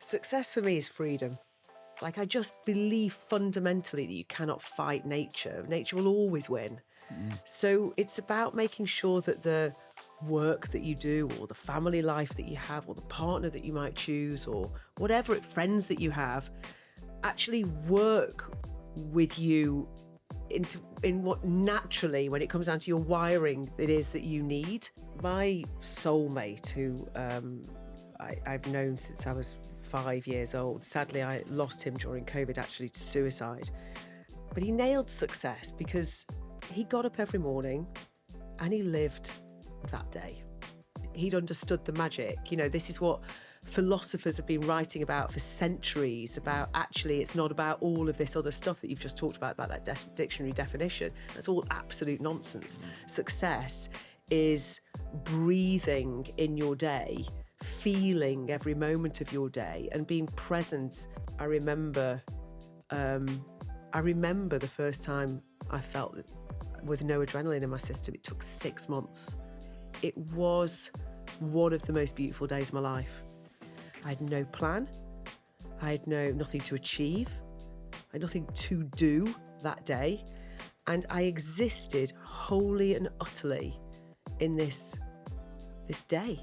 Success for me is freedom. Like, I just believe fundamentally that you cannot fight nature. Nature will always win. So it's about making sure that the work that you do, or the family life that you have, or the partner that you might choose, or whatever friends that you have, actually work with you in what naturally, when it comes down to your wiring, it is that you need. My soulmate, who I've known since I was 5 years old. Sadly, I lost him during COVID, actually, to suicide. But he nailed success because he got up every morning and he lived that day. He'd understood the magic. You know, this is what philosophers have been writing about for centuries, about actually it's not about all of this other stuff that you've just talked about that dictionary definition. That's all absolute nonsense. Success is breathing in your day, feeling every moment of your day and being present. I remember the first time I felt with no adrenaline in my system. It took 6 months. It was one of the most beautiful days of my life. I had no plan. I had nothing to achieve. I had nothing to do that day. And I existed wholly and utterly in this day.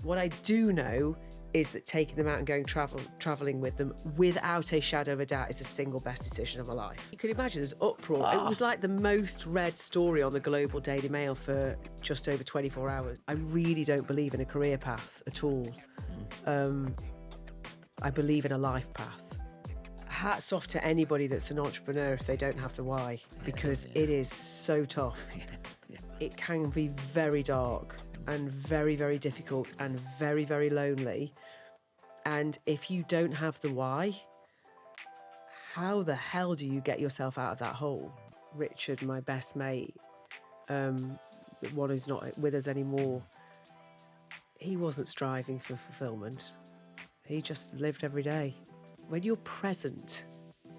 What I do know is that taking them out and going travelling with them, without a shadow of a doubt, is the single best decision of my life. You could imagine there's uproar. It was like the most read story on the global Daily Mail for just over 24 hours. I really don't believe in a career path at all. I believe in a life path. Hats off to anybody that's an entrepreneur if they don't have the why, because it is so tough. It can be very dark and very, very difficult and very, very lonely. And if you don't have the why, how the hell do you get yourself out of that hole? Richard, my best mate, the one who's not with us anymore, he wasn't striving for fulfillment. He just lived every day. When you're present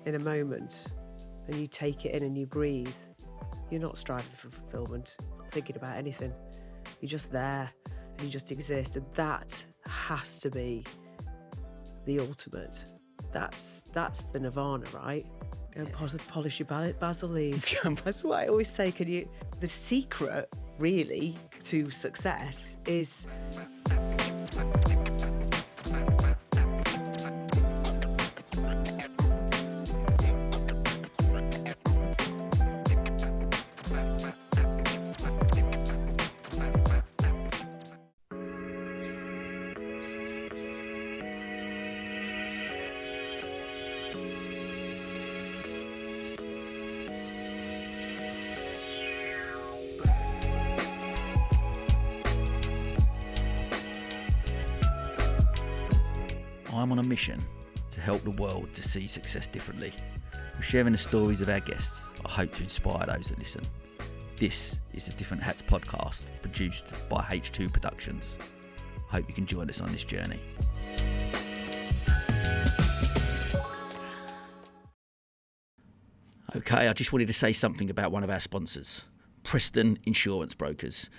in a moment and you take it in and you breathe, you're not striving for fulfillment, not thinking about anything. You're just there and you just exist. And that has to be the ultimate. That's the nirvana, right? Go and polish your basil leaves. That's what I always say. The secret, really, to success is... I'm on a mission to help the world to see success differently. We're sharing the stories of our guests. I hope to inspire those that listen. This is the Different Hats podcast, produced by H2 Productions. I hope you can join us on this journey. Okay, I just wanted to say something about one of our sponsors, Preston Insurance Brokers.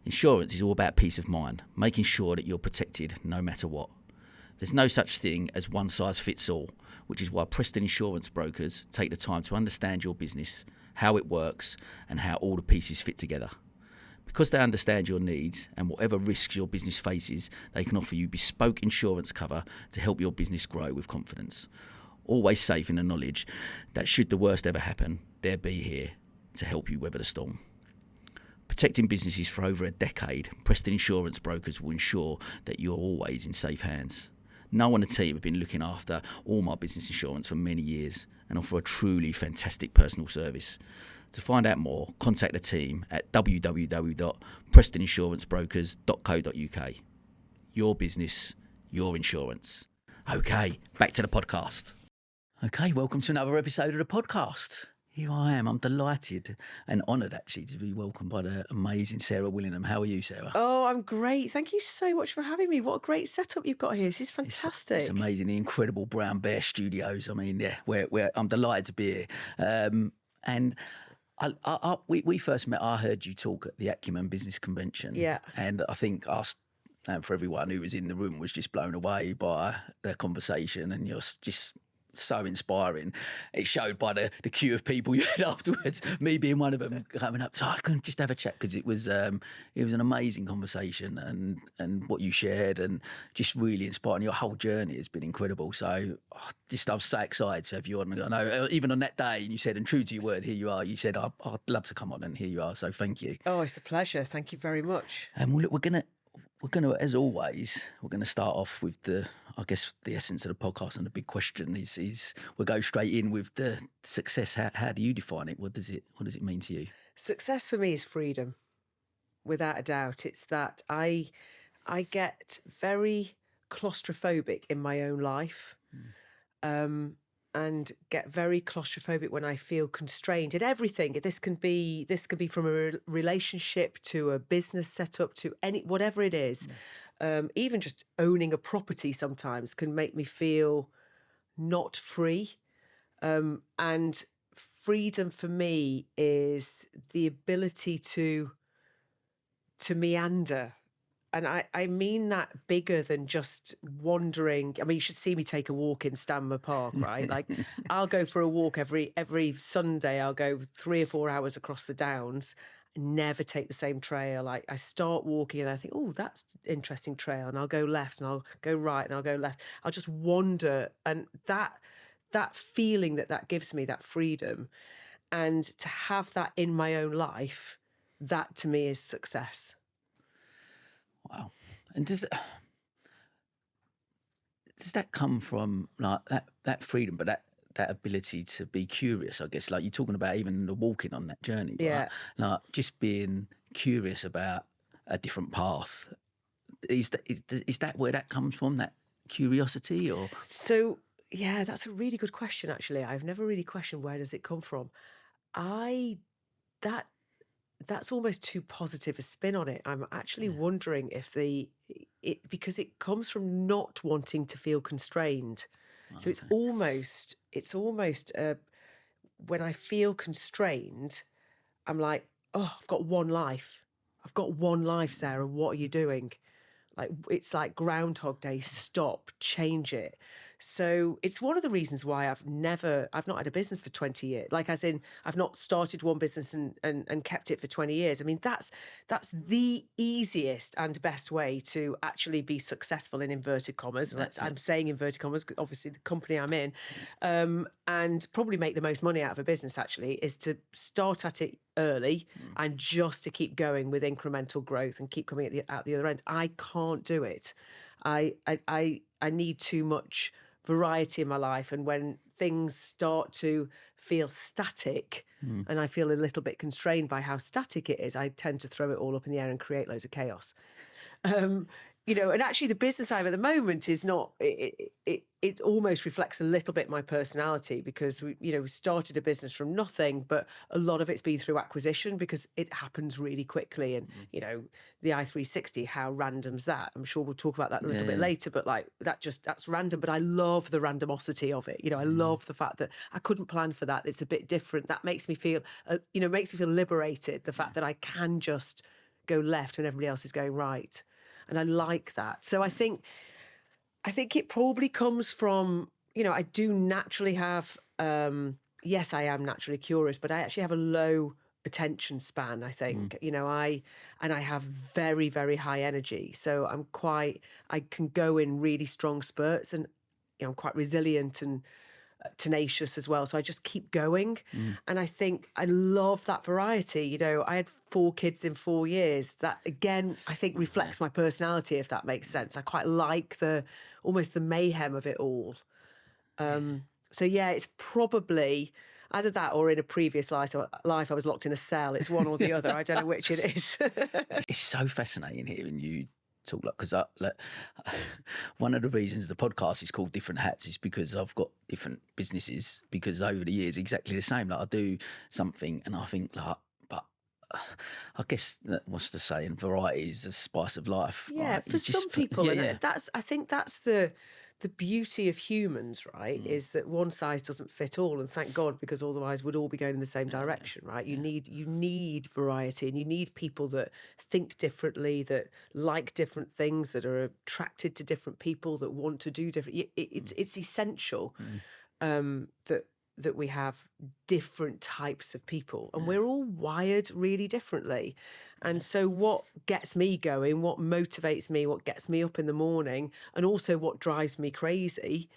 Insurance is all about peace of mind, making sure that you're protected no matter what. There's no such thing as one size fits all, which is why Preston Insurance Brokers take the time to understand your business, how it works, and how all the pieces fit together. Because they understand your needs and whatever risks your business faces, they can offer you bespoke insurance cover to help your business grow with confidence. Always safe in the knowledge that should the worst ever happen, they'll be here to help you weather the storm. Protecting businesses for over a decade, Preston Insurance Brokers will ensure that you're always in safe hands. Noel and the team have been looking after all my business insurance for many years and offer a truly fantastic personal service. To find out more, contact the team at www.prestoninsurancebrokers.co.uk. Your business, your insurance. Okay, back to the podcast. Okay, welcome to another episode of the podcast. Here I am. I'm delighted and honoured, actually, to be welcomed by the amazing Sarah Willingham. How are you, Sarah? Oh, I'm great. Thank you so much for having me. What a great setup you've got here. This is fantastic. It's amazing. The incredible Brown Bear Studios. I mean, yeah, I'm delighted to be here. And we first met. I heard you talk at the Acumen Business Convention. Yeah. And I think and for everyone who was in the room was just blown away by the conversation, and you're just so inspiring. It showed by the queue of people you had afterwards, me being one of them coming up. So I couldn't just have a chat because it was an amazing conversation, and what you shared and just really inspiring. Your whole journey has been incredible. So I was so excited to have you on. I know even on that day, and you said, and true to your word, here you are. You said I'd love to come on, and here you are. So thank you. Oh, it's a pleasure. Thank you very much. And we're gonna, as always, we're gonna start off with the essence of the podcast, and the big question is we'll go straight in with the success. How do you define it? What does it mean to you? Success for me is freedom, without a doubt. It's that I get very claustrophobic in my own life. And get very claustrophobic when I feel constrained in everything. This can be from a relationship to a business setup to whatever it is. Even just owning a property sometimes can make me feel not free. And freedom for me is the ability to meander. And I mean that bigger than just wandering. I mean, you should see me take a walk in Stanmer Park, right? Like, I'll go for a walk every Sunday. I'll go 3 or 4 hours across the Downs, never take the same trail. Like, I start walking and I think, oh, that's an interesting trail. And I'll go left and I'll go right and I'll go left. I'll just wander. And that feeling that gives me, that freedom, and to have that in my own life, that to me is success. Wow. And does that come from like that freedom, but that ability to be curious, I guess, like you're talking about even the walking on that journey, right? Yeah. Like just being curious about a different path. Is that where that comes from, that curiosity? Or so yeah, that's a really good question, actually. I've never really questioned where does it come from. That's almost too positive a spin on it. I'm actually wondering if because it comes from not wanting to feel constrained. So it's almost when I feel constrained, I'm like, oh, I've got one life. I've got one life, Sarah. What are you doing? Like, it's like Groundhog Day. Stop, change it. So it's one of the reasons why I've not had a business for 20 years. Like, as in, I've not started one business and kept it for 20 years. I mean, that's the easiest and best way to actually be successful, in inverted commas. I'm saying inverted commas, obviously the company I'm in, and probably make the most money out of a business, actually, is to start at it early and just to keep going with incremental growth and keep coming out the other end. I can't do it. I need too much variety in my life, and when things start to feel static and I feel a little bit constrained by how static it is, I tend to throw it all up in the air and create loads of chaos. And actually the business I have at the moment is not, it almost reflects a little bit my personality, because we started a business from nothing, but a lot of it's been through acquisition because it happens really quickly. And, the i360, how random's that? I'm sure we'll talk about that a little bit later, but like that's random, but I love the randomosity of it. I love the fact that I couldn't plan for that. It's a bit different. That makes me feel, liberated. The fact that I can just go left when everybody else is going right. And I like that. So I think it probably comes from, I do naturally have, yes, I am naturally curious, but I actually have a low attention span, I think. I have very, very high energy. So I can go in really strong spurts, and, I'm quite resilient and tenacious as well. So I just keep going. And I think I love that variety. I had 4 kids in 4 years. That, again, I think reflects my personality, if that makes sense. I quite like almost the mayhem of it all. So yeah, it's probably either that or in a previous life I was locked in a cell. It's one or the other. I don't know which it is. It's so fascinating hearing you talk, because one of the reasons the podcast is called Different Hats is because I've got different businesses, because over the years exactly the same. Like, I do something and I think, like, but I guess what's the saying? Variety is the spice of life. Yeah, right? for some people, and I think that's the the beauty of humans, right, is that one size doesn't fit all, and thank God, because otherwise we'd all be going in the same direction, right? You need variety, and you need people that think differently, that like different things, that are attracted to different people, that want to do different. It's essential that we have different types of people, and we're all wired really differently. And so what gets me going, what motivates me, what gets me up in the morning, and also what drives me crazy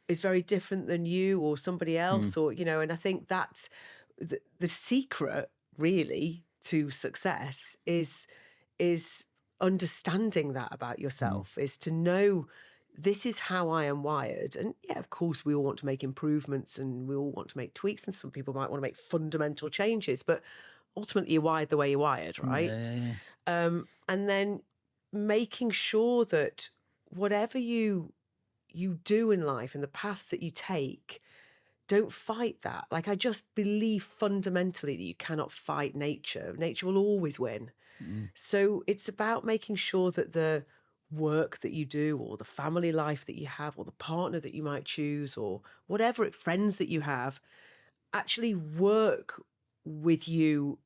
is very different than you or somebody else, or, and I think that's the secret really to success is understanding that about yourself, is to know this is how I am wired. And yeah, of course, we all want to make improvements and we all want to make tweaks, and some people might want to make fundamental changes, but ultimately you're wired the way you're wired, right? And then making sure that whatever you do in life and the paths that you take, don't fight that. Like, I just believe fundamentally that you cannot fight nature. Nature will always win. So it's about making sure that the work that you do, or the family life that you have, or the partner that you might choose, or whatever friends that you have, actually work with you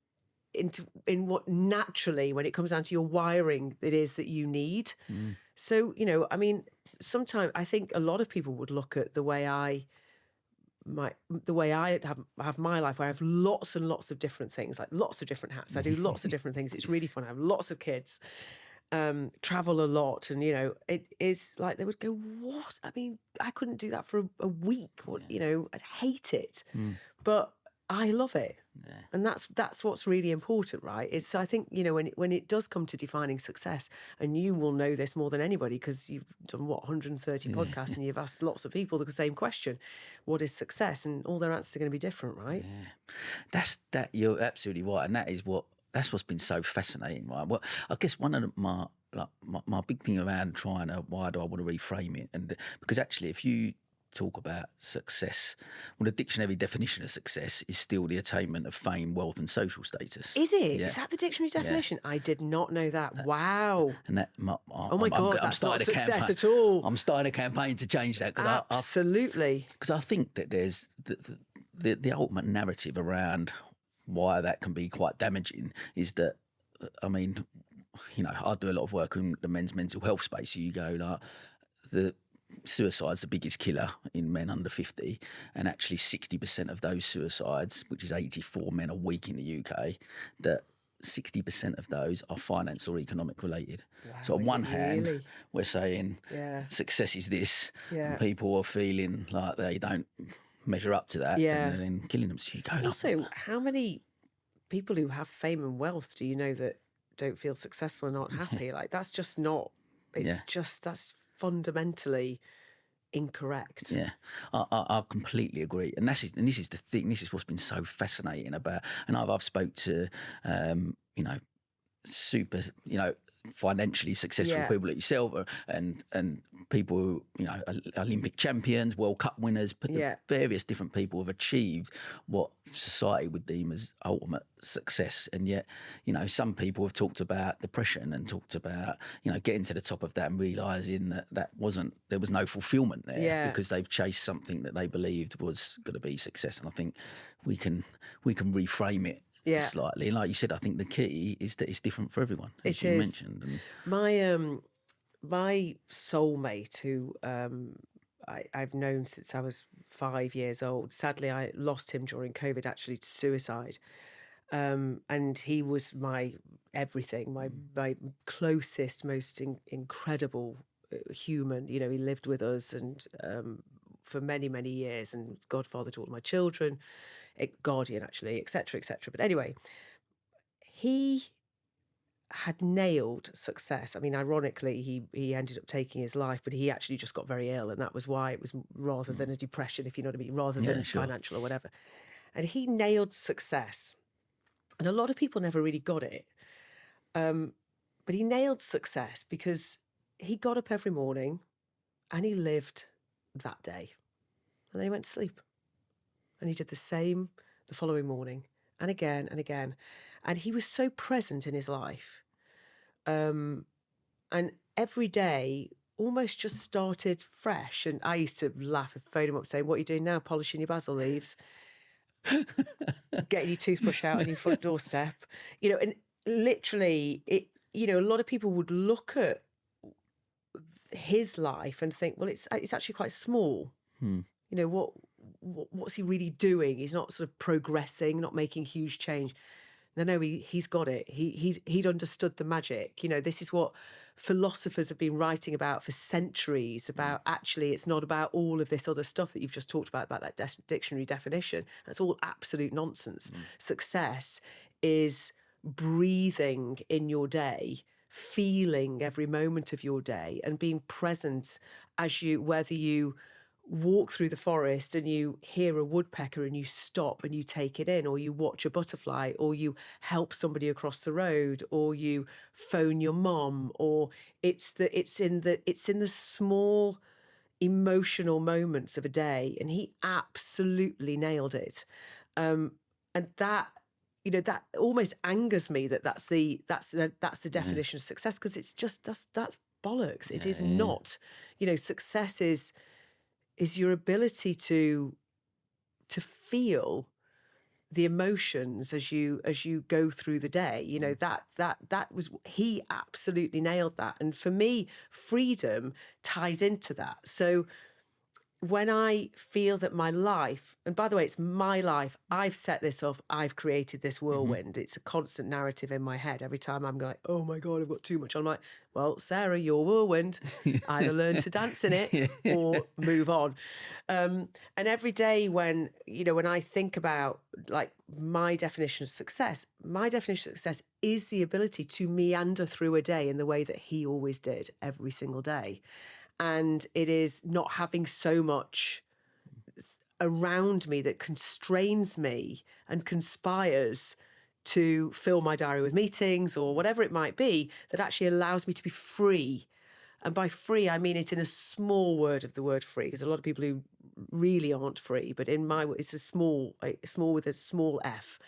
in what naturally, when it comes down to your wiring, it is that you need. So, I mean, sometimes I think a lot of people would look at the way I have my life, where I have lots and lots of different things, like lots of different hats. I do lots of different things. It's really fun. I have lots of kids, travel a lot, and it is like they would go, what? I mean, I couldn't do that for a week. What, I'd hate it, but I love it. And that's what's really important, right? Is, so I think, when it does come to defining success, and you will know this more than anybody because you've done 130 podcasts and you've asked lots of people the same question: what is success? And all their answers are going to be different, right? That you're absolutely right, and that's what's been so fascinating, right? Well, I guess one of my big thing around trying to, why do I want to reframe it, and because actually, if you talk about success, well, the dictionary definition of success is still the attainment of fame, wealth, and social status. Is it? Yeah. Is that the dictionary definition? Yeah. I did not know that. Wow. And that, oh my God, that's not success at all. I'm starting a campaign to change that. Absolutely. Because I think that there's the ultimate narrative around why that can be quite damaging is that, I mean, I do a lot of work in the men's mental health space. So you go like suicide's the biggest killer in men under 50, and actually 60% of those suicides, which is 84 men a week in the UK, that 60% of those are finance or economic related. Wow, so on one hand, we're saying success is this, and people are feeling like they don't measure up to that, and then killing them. So you go. Also, how many people who have fame and wealth do you know that don't feel successful and aren't happy? Like, that's just not. It's just, that's fundamentally incorrect. Yeah, I completely agree, and this is the thing. This is what's been so fascinating about. And I've spoke to super financially successful people like yourself, and people who Olympic champions, World Cup winners, but the various different people have achieved what society would deem as ultimate success. And yet, some people have talked about depression and talked about getting to the top of that and realising that there was no fulfilment there because they've chased something that they believed was going to be success. And I think we can reframe it slightly. And like you said, I think the key is that it's different for everyone, as you mentioned. And my soulmate, who I've known since I was 5 years old. Sadly, I lost him during COVID, actually, to suicide. And he was my everything, my closest, most incredible human. He lived with us and for many, many years, and was godfather to all my children, guardian actually, etc., etc. But anyway, he had nailed success. I mean, ironically, he ended up taking his life, but he actually just got very ill, and that was why it was rather than a depression, if you know what I mean, rather than financial or whatever. And he nailed success, and a lot of people never really got it. But he nailed success because he got up every morning and he lived that day, and then he went to sleep, and he did the same the following morning and again and again. And he was so present in his life. And every day almost just started fresh. And I used to laugh and phone him up saying, what are you doing now? Polishing your basil leaves, getting your toothbrush out on your front doorstep, and literally a lot of people would look at his life and think, well, it's actually quite small. What's he really doing? He's not sort of progressing, not making huge change. No, he's got it. He'd understood the magic. This is what philosophers have been writing about for centuries, about actually it's not about all of this other stuff that you've just talked about that dictionary definition. That's all absolute nonsense. Success is breathing in your day, feeling every moment of your day and being present whether you walk through the forest and you hear a woodpecker and you stop and you take it in, or you watch a butterfly, or you help somebody across the road, or you phone your mom, or it's in the small emotional moments of a day. And he absolutely nailed it. And that that almost angers me that's the definition of success, because it's just that's bollocks. It is not. Success is your ability to feel the emotions as you go through the day. That was, he absolutely nailed that. And for me, freedom ties into that. So when I feel that my life, and by the way, it's my life, I've set this up, I've created this whirlwind. It's a constant narrative in my head. Every time I'm like, oh my God, I've got too much. I'm like, well, Sarah, your whirlwind, either learn to dance in it or move on. And every day when I think about like my definition of success is the ability to meander through a day in the way that he always did every single day. And it is not having so much around me that constrains me and conspires to fill my diary with meetings or whatever it might be, that actually allows me to be free. And by free, I mean it in a small word of the word free, because a lot of people who really aren't free, but in my, it's a small with a small f,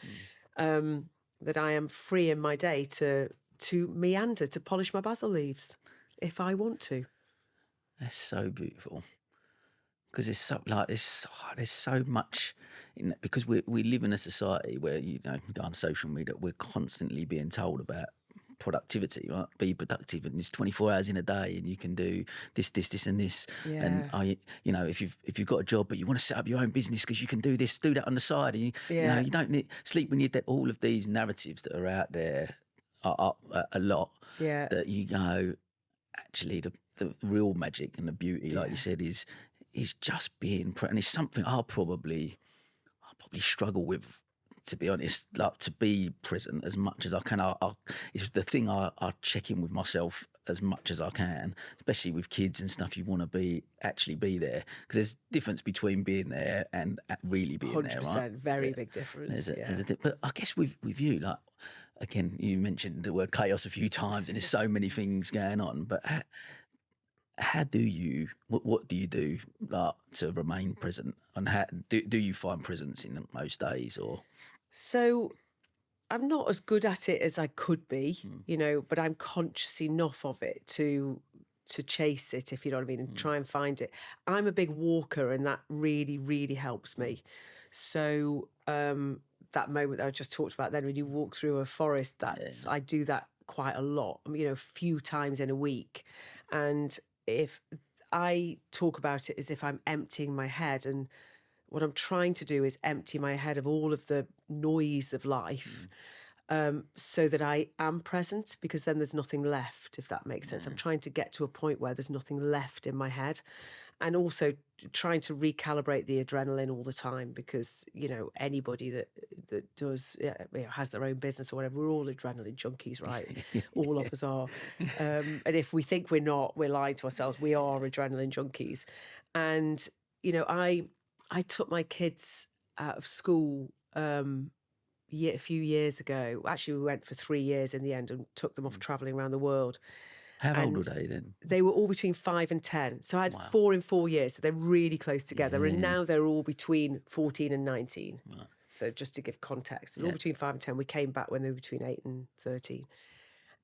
that I am free in my day to meander, to polish my basil leaves if I want to. That's so beautiful, because it's so, like there's so much in that, because we live in a society where go on social media, we're constantly being told about productivity, right? Be productive, and it's 24 hours in a day, and you can do this, and this. Yeah. And if you've got a job but you want to set up your own business because you can do this, do that on the side, and you don't need sleep when you're dead. All of these narratives that are out there are a lot. Yeah. That actually the real magic and the beauty, like you said, is just being present. And it's something I'll probably struggle with, to be honest, like to be present as much as I can. It's the thing I check in with myself as much as I can, especially with kids and stuff. You want to actually be there, because there's a difference between being there and really being 100%, there, right? Very big difference. But I guess with you, like, again, you mentioned the word chaos a few times, and there's so many things going on, but how do you, what do you do, like, to remain present? And how do you find presence in most days? Or so I'm not as good at it as I could be, but I'm conscious enough of it to chase it, if you know what I mean, and try and find it. I'm a big walker, and that really, really helps me. So that moment that I just talked about then, when you walk through a forest, I do that quite a lot, a few times in a week. And if I talk about it as if I'm emptying my head, and what I'm trying to do is empty my head of all of the noise of life, so that I am present, because then there's nothing left, if that makes sense. I'm trying to get to a point where there's nothing left in my head, and also trying to recalibrate the adrenaline all the time, because anybody that does has their own business or whatever, we're all adrenaline junkies, right? All of us are, and if we think we're not, we're lying to ourselves. We are adrenaline junkies. And I took my kids out of school a few years ago. Actually, we went for 3 years in the end, and took them off travelling around the world. How old were they then? They were all between 5 and 10. So I had 4 in 4 years. So they're really close together. And now they're all between 14 and 19. Right. So just to give context, they're all between 5 and 10. We came back when they were between 8 and 13.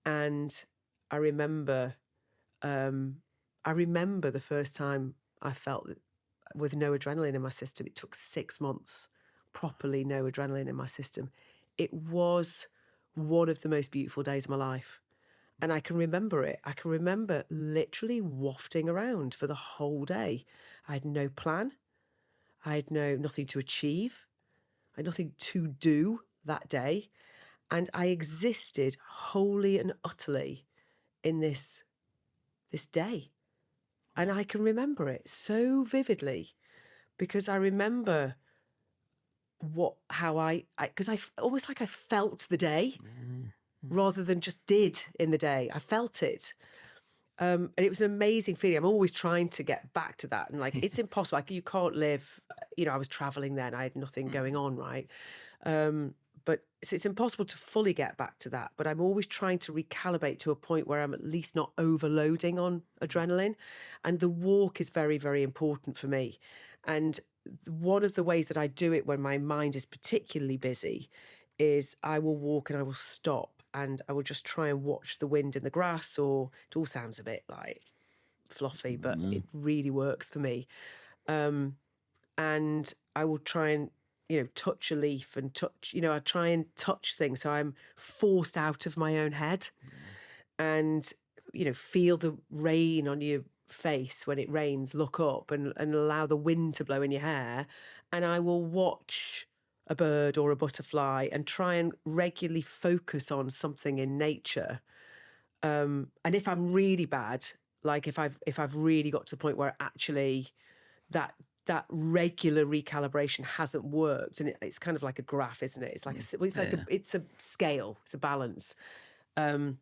And I remember I remember the first time I felt with no adrenaline in my system. It took 6 months, properly no adrenaline in my system. It was one of the most beautiful days of my life. And I can remember it. I can remember literally wafting around for the whole day. I had no plan. I had nothing to achieve. I had nothing to do that day. And I existed wholly and utterly in this day. And I can remember it so vividly because I remember because I almost like I felt the day rather than just did in the day. I felt it. And it was an amazing feeling. I'm always trying to get back to that. And like, it's impossible. Like, you can't live, I was traveling then. I had nothing going on, right? But so it's impossible to fully get back to that. But I'm always trying to recalibrate to a point where I'm at least not overloading on adrenaline. And the walk is very, very important for me. And one of the ways that I do it when my mind is particularly busy is I will walk and I will stop and I will just try and watch the wind in the grass, or it all sounds a bit like fluffy, but it really works for me. And I will try and, touch a leaf and I try and touch things. So I'm forced out of my own head and, feel the rain on your face when it rains, look up and allow the wind to blow in your hair. And I will watch a bird or a butterfly and try and regularly focus on something in nature. And if I'm really bad, like if I've really got to the point where actually that regular recalibration hasn't worked, and it's kind of like a graph, isn't it? It's like it's a scale, it's a balance. And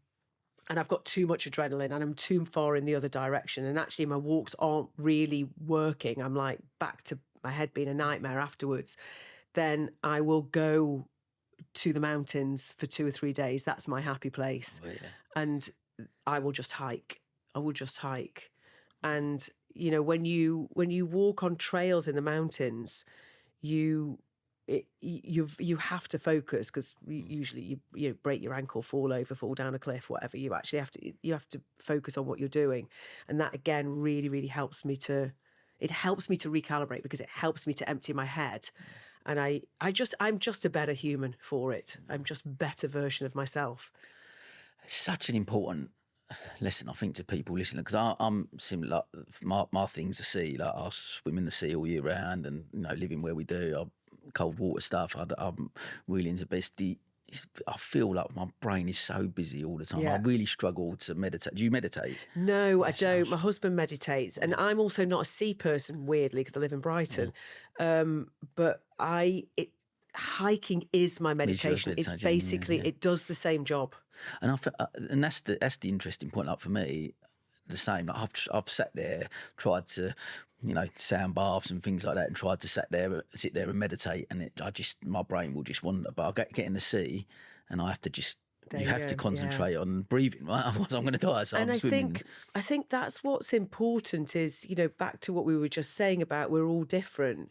I've got too much adrenaline and I'm too far in the other direction. And actually my walks aren't really working. I'm like back to my head being a nightmare afterwards. Then I will go to the mountains for 2 or 3 days. That's my happy place. Oh, yeah. And I will just hike. And, when you walk on trails in the mountains, you have to focus because usually you break your ankle, fall over, fall down a cliff, whatever. You actually have to focus on what you're doing. And that again really, really helps me to recalibrate because it helps me to empty my head. And I'm just a better human for it. I'm just a better version of myself. It's such an important lesson, I think, to people listening, because I'm similar. My thing's the sea. Like, I swim in the sea all year round, and living where we do, cold water stuff. I'm really into bestie. I feel like my brain is so busy all the time. Yeah. I really struggle to meditate. Do you meditate? No, I don't. My husband meditates, and I'm also not a sea person, weirdly, because I live in Brighton. Yeah. But hiking is my meditation. It's basically it does the same job. And and that's the interesting point. Like for me, the same. Like I've sat there, tried to, sound baths and things like that, and tried to sit there and meditate, and my brain will just wander. But I get in the sea, and I have to just. You have to concentrate on breathing, right? Otherwise, I'm going to die. So I'm swimming. I think that's what's important. Is back to what we were just saying about we're all different.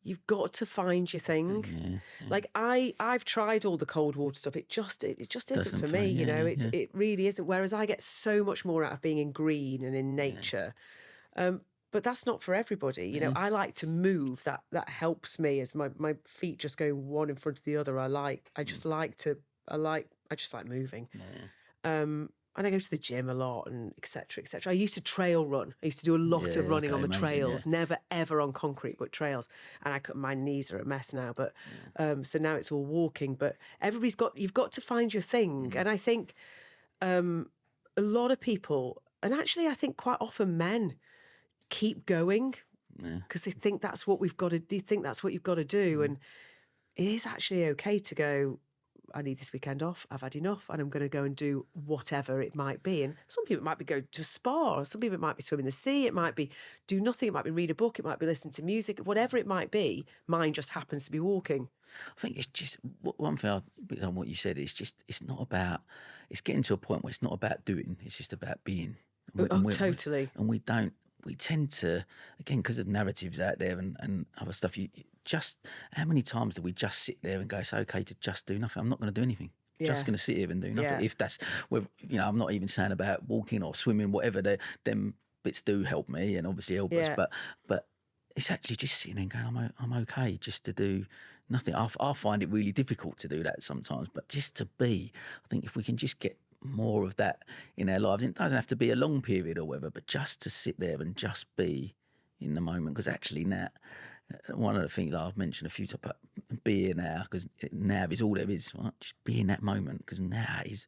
You've got to find your thing. Yeah. Like I've tried all the cold water stuff. It just isn't for me. It really isn't. Whereas I get so much more out of being in green and in nature. But that's not for everybody. I like to move. That helps me as my feet just go one in front of the other. I just like moving. Yeah. And I go to the gym a lot and et cetera, et cetera. I used to trail run. I used to do a lot of running on the trails, never ever on concrete, but trails. And my knees are a mess now, but so now it's all walking. But you've got to find your thing. And I think a lot of people, and actually I think quite often men keep going because they think that's what we've got to do. They think that's what you've got to do. And it is actually okay to go, I need this weekend off. I've had enough, and I'm going to go and do whatever it might be. And some people it might be go to a spa, or some people it might be swim in the sea. It might be do nothing. It might be read a book. It might be listen to music. Whatever it might be, mine just happens to be walking. I think it's just one thing on what you said is just it's it's getting to a point where it's not about doing. It's just about being. Totally. And we tend to, again, because of narratives out there and other stuff, how many times do we just sit there and go, it's okay to just do nothing? I'm not going to do anything. Yeah. Just going to sit here and do nothing. Yeah. If that's, I'm not even saying about walking or swimming, whatever, them bits do help me and obviously help us, Yeah. but it's actually just sitting there and going, I'm okay just to do nothing. I find it really difficult to do that sometimes, but just to be, I think if we can just get more of that in our lives, it doesn't have to be a long period or whatever, but just to sit there and just be in the moment. Because actually now, one of the things that I've mentioned a few times about being now, because now is all there is, right? Just be in that moment, because now is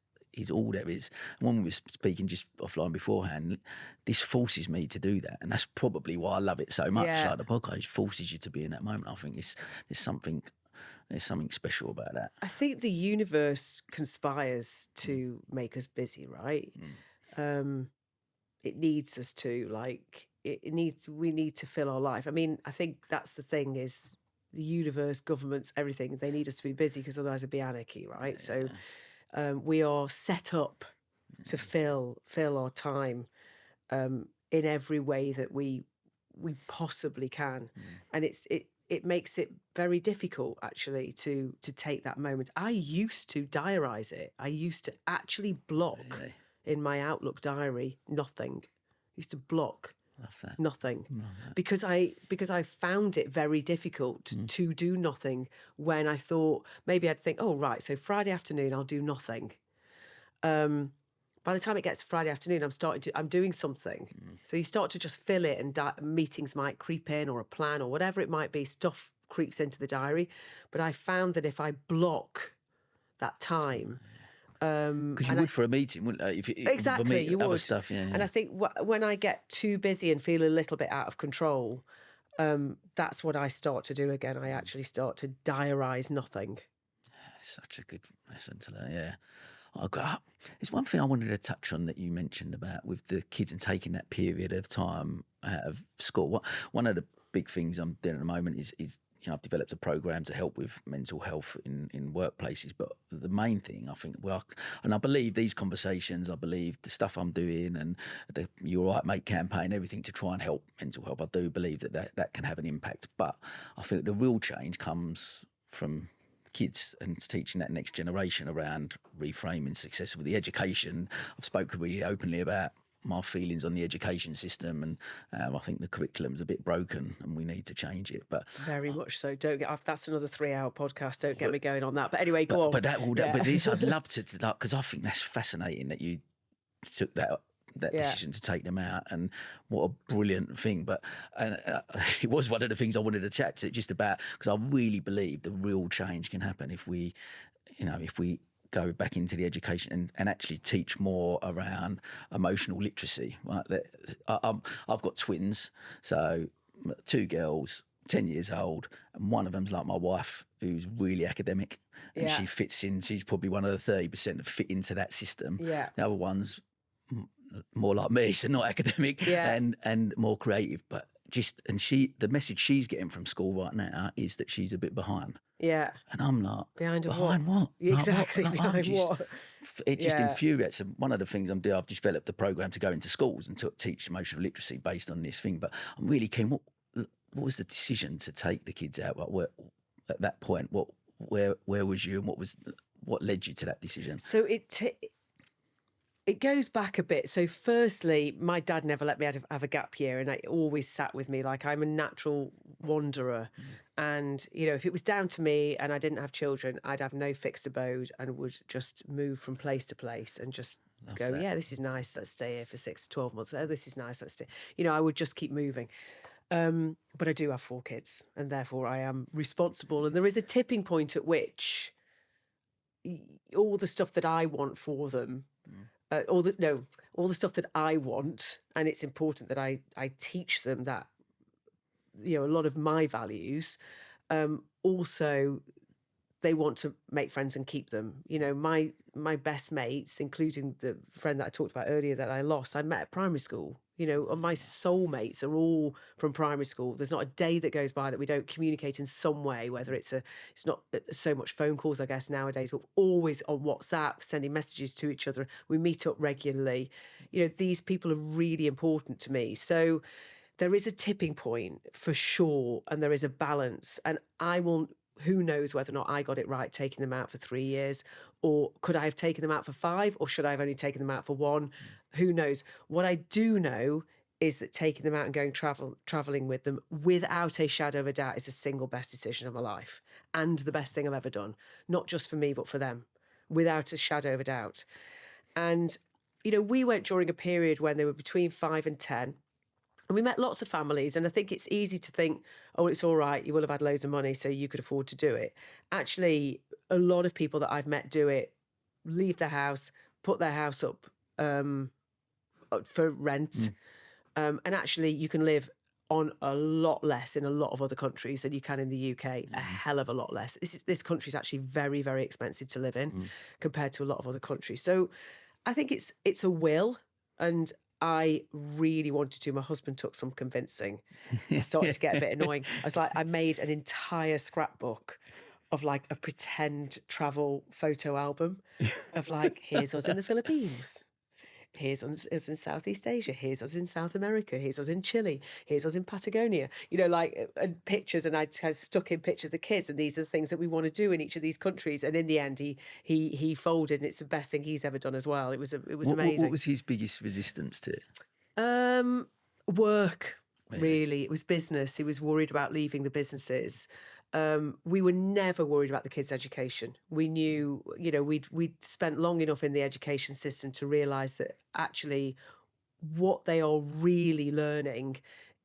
all there is. And when we were speaking just offline beforehand, this forces me to do that, and that's probably why I love it so much. Yeah. Like the podcast forces you to be in that moment. I think there's something special about that. I think the universe conspires to make us busy, right? It needs us to, like, we need to fill our life. I mean, I think that's the thing, is the universe, governments, everything, they need us to be busy, because otherwise it'd be anarchy, right? So we are set up to fill our time in every way that we possibly can. And it makes it very difficult, actually, to take that moment. I used to diarise it. I used to actually block in my Outlook diary nothing. I used to block nothing, because I found it very difficult to do nothing when I thought, maybe I'd think, oh right, so Friday afternoon I'll do nothing. By the time it gets to Friday afternoon, I'm doing something. So you start to just fill it, and meetings might creep in, or a plan, or whatever it might be. Stuff creeps into the diary. But I found that if I block that time, because you would for a meeting, wouldn't you? Exactly, you other would. stuff, yeah. And I think when I get too busy and feel a little bit out of control, that's what I start to do again. I actually start to diarise nothing. It's such a good lesson to learn, yeah. There's one thing I wanted to touch on that you mentioned about with the kids and taking that period of time out of school. One of the big things I'm doing at the moment is I've developed a program to help with mental health in workplaces. But the main thing, I think, and I believe these conversations, I believe the stuff I'm doing, and the You're Right Mate campaign, everything to try and help mental health, I do believe that can have an impact. But I think the real change comes from kids and teaching that next generation around reframing success with the education. I've spoken really openly about my feelings on the education system, and I think the curriculum's a bit broken and we need to change it. But very much so. Don't get off. That's another 3-hour podcast. Don't get me going on that. But anyway, go on. But but this, I'd love to, because I think that's fascinating that you took that decision to take them out, and what a brilliant thing. But it was one of the things I wanted to chat to just about, because I really believe the real change can happen if we go back into the education and actually teach more around emotional literacy. Right? I've got twins, so 2 girls, 10 years old, and one of them's like my wife, who's really academic, and she fits in. She's probably one of the 30% that fit into that system. Yeah. The other one's more like me, so not academic, and more creative. But the message she's getting from school right now is that she's a bit behind. Yeah. And I'm like, behind what? Exactly, behind what? It just infuriates. And one of the things I'm doing, I've developed a program to go into schools and to teach emotional literacy based on this thing. But I'm really keen. What was the decision to take the kids out? At that point, where was you, and what led you to that decision? So it goes back a bit. So firstly, my dad never let me have a gap year, and it always sat with me. Like, I'm a natural wanderer. And, if it was down to me and I didn't have children, I'd have no fixed abode and would just move from place to place and just go, yeah, this is nice, let's stay here for 6 to 12 months. Oh, this is nice, let's stay. I would just keep moving. But I do have 4 kids, and therefore I am responsible. And there is a tipping point at which all the stuff that I want for them, all the stuff that I want, and it's important that I teach them that, a lot of my values, also they want to make friends and keep them. My best mates, including the friend that I talked about earlier that I lost, I met at primary school. And my soulmates are all from primary school. There's not a day that goes by that we don't communicate in some way, whether it's not so much phone calls, I guess, nowadays, but always on WhatsApp, sending messages to each other. We meet up regularly. These people are really important to me. So there is a tipping point for sure, and there is a balance. And who knows whether or not I got it right taking them out for 3 years, or could I have taken them out for 5, or should I have only taken them out for 1? Who knows? What I do know is that taking them out and going traveling with them, without a shadow of a doubt, is the single best decision of my life and the best thing I've ever done, not just for me, but for them, without a shadow of a doubt. And, we went during a period when they were between 5 and 10. And we met lots of families, and I think it's easy to think, oh, it's all right, you will have had loads of money, so you could afford to do it. Actually, a lot of people that I've met do it, leave their house, put their house up for rent. And actually, you can live on a lot less in a lot of other countries than you can in the UK, a hell of a lot less. This country is actually very, very expensive to live in compared to a lot of other countries. So I think it's a will, and I really wanted to. My husband took some convincing. I started to get a bit annoying. I made an entire scrapbook of like a pretend travel photo album of like, here's us in the Philippines. Here's us in Southeast Asia. Here's us in South America. Here's us in Chile. Here's us in Patagonia. And pictures. And I kind of stuck in pictures of the kids. And these are the things that we want to do in each of these countries. And in the end, he folded. And it's the best thing he's ever done as well. It was amazing. What was his biggest resistance to it? Work. Really, it was business. He was worried about leaving the businesses. We were never worried about the kids' education. We knew, we'd spent long enough in the education system to realise that actually what they are really learning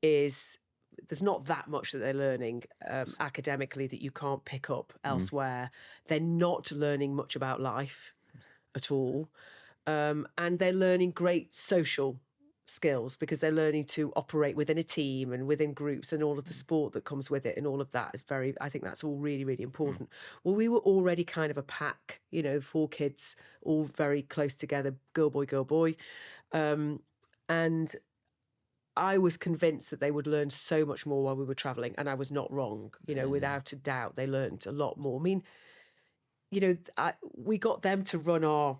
is there's not that much that they're learning academically that you can't pick up elsewhere. They're not learning much about life at all. And they're learning great social skills because they're learning to operate within a team and within groups and all of the sport that comes with it, and all of that is I think that's all really, really important. Well, we were already kind of a pack, 4 kids, all very close together, girl, boy. And I was convinced that they would learn so much more while we were traveling, and I was not wrong. Without a doubt, they learned a lot more. I mean, we got them to run our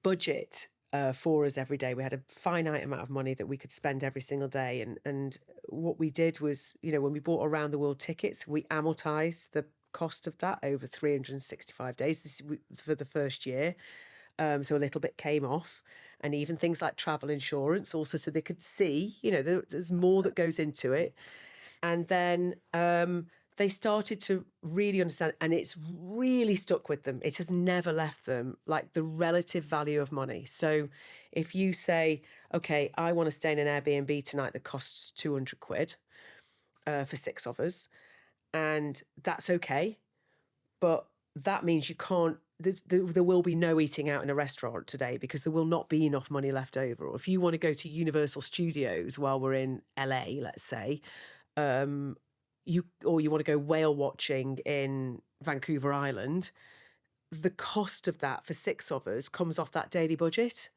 budget for us every day. We had a finite amount of money that we could spend every single day. And what we did was, when we bought around the world tickets, we amortized the cost of that over 365 days. This is for the first year. So a little bit came off. And even things like travel insurance also, so they could see, there's more that goes into it. And then they started to really understand, and it's really stuck with them. It has never left them, like the relative value of money. So if you say, okay, I want to stay in an Airbnb tonight that costs 200 quid for 6 of us, and that's okay, but that means you can't, there will be no eating out in a restaurant today because there will not be enough money left over. Or if you want to go to Universal Studios while we're in LA, let's say, you want to go whale watching in Vancouver Island, the cost of that for 6 of us comes off that daily budget.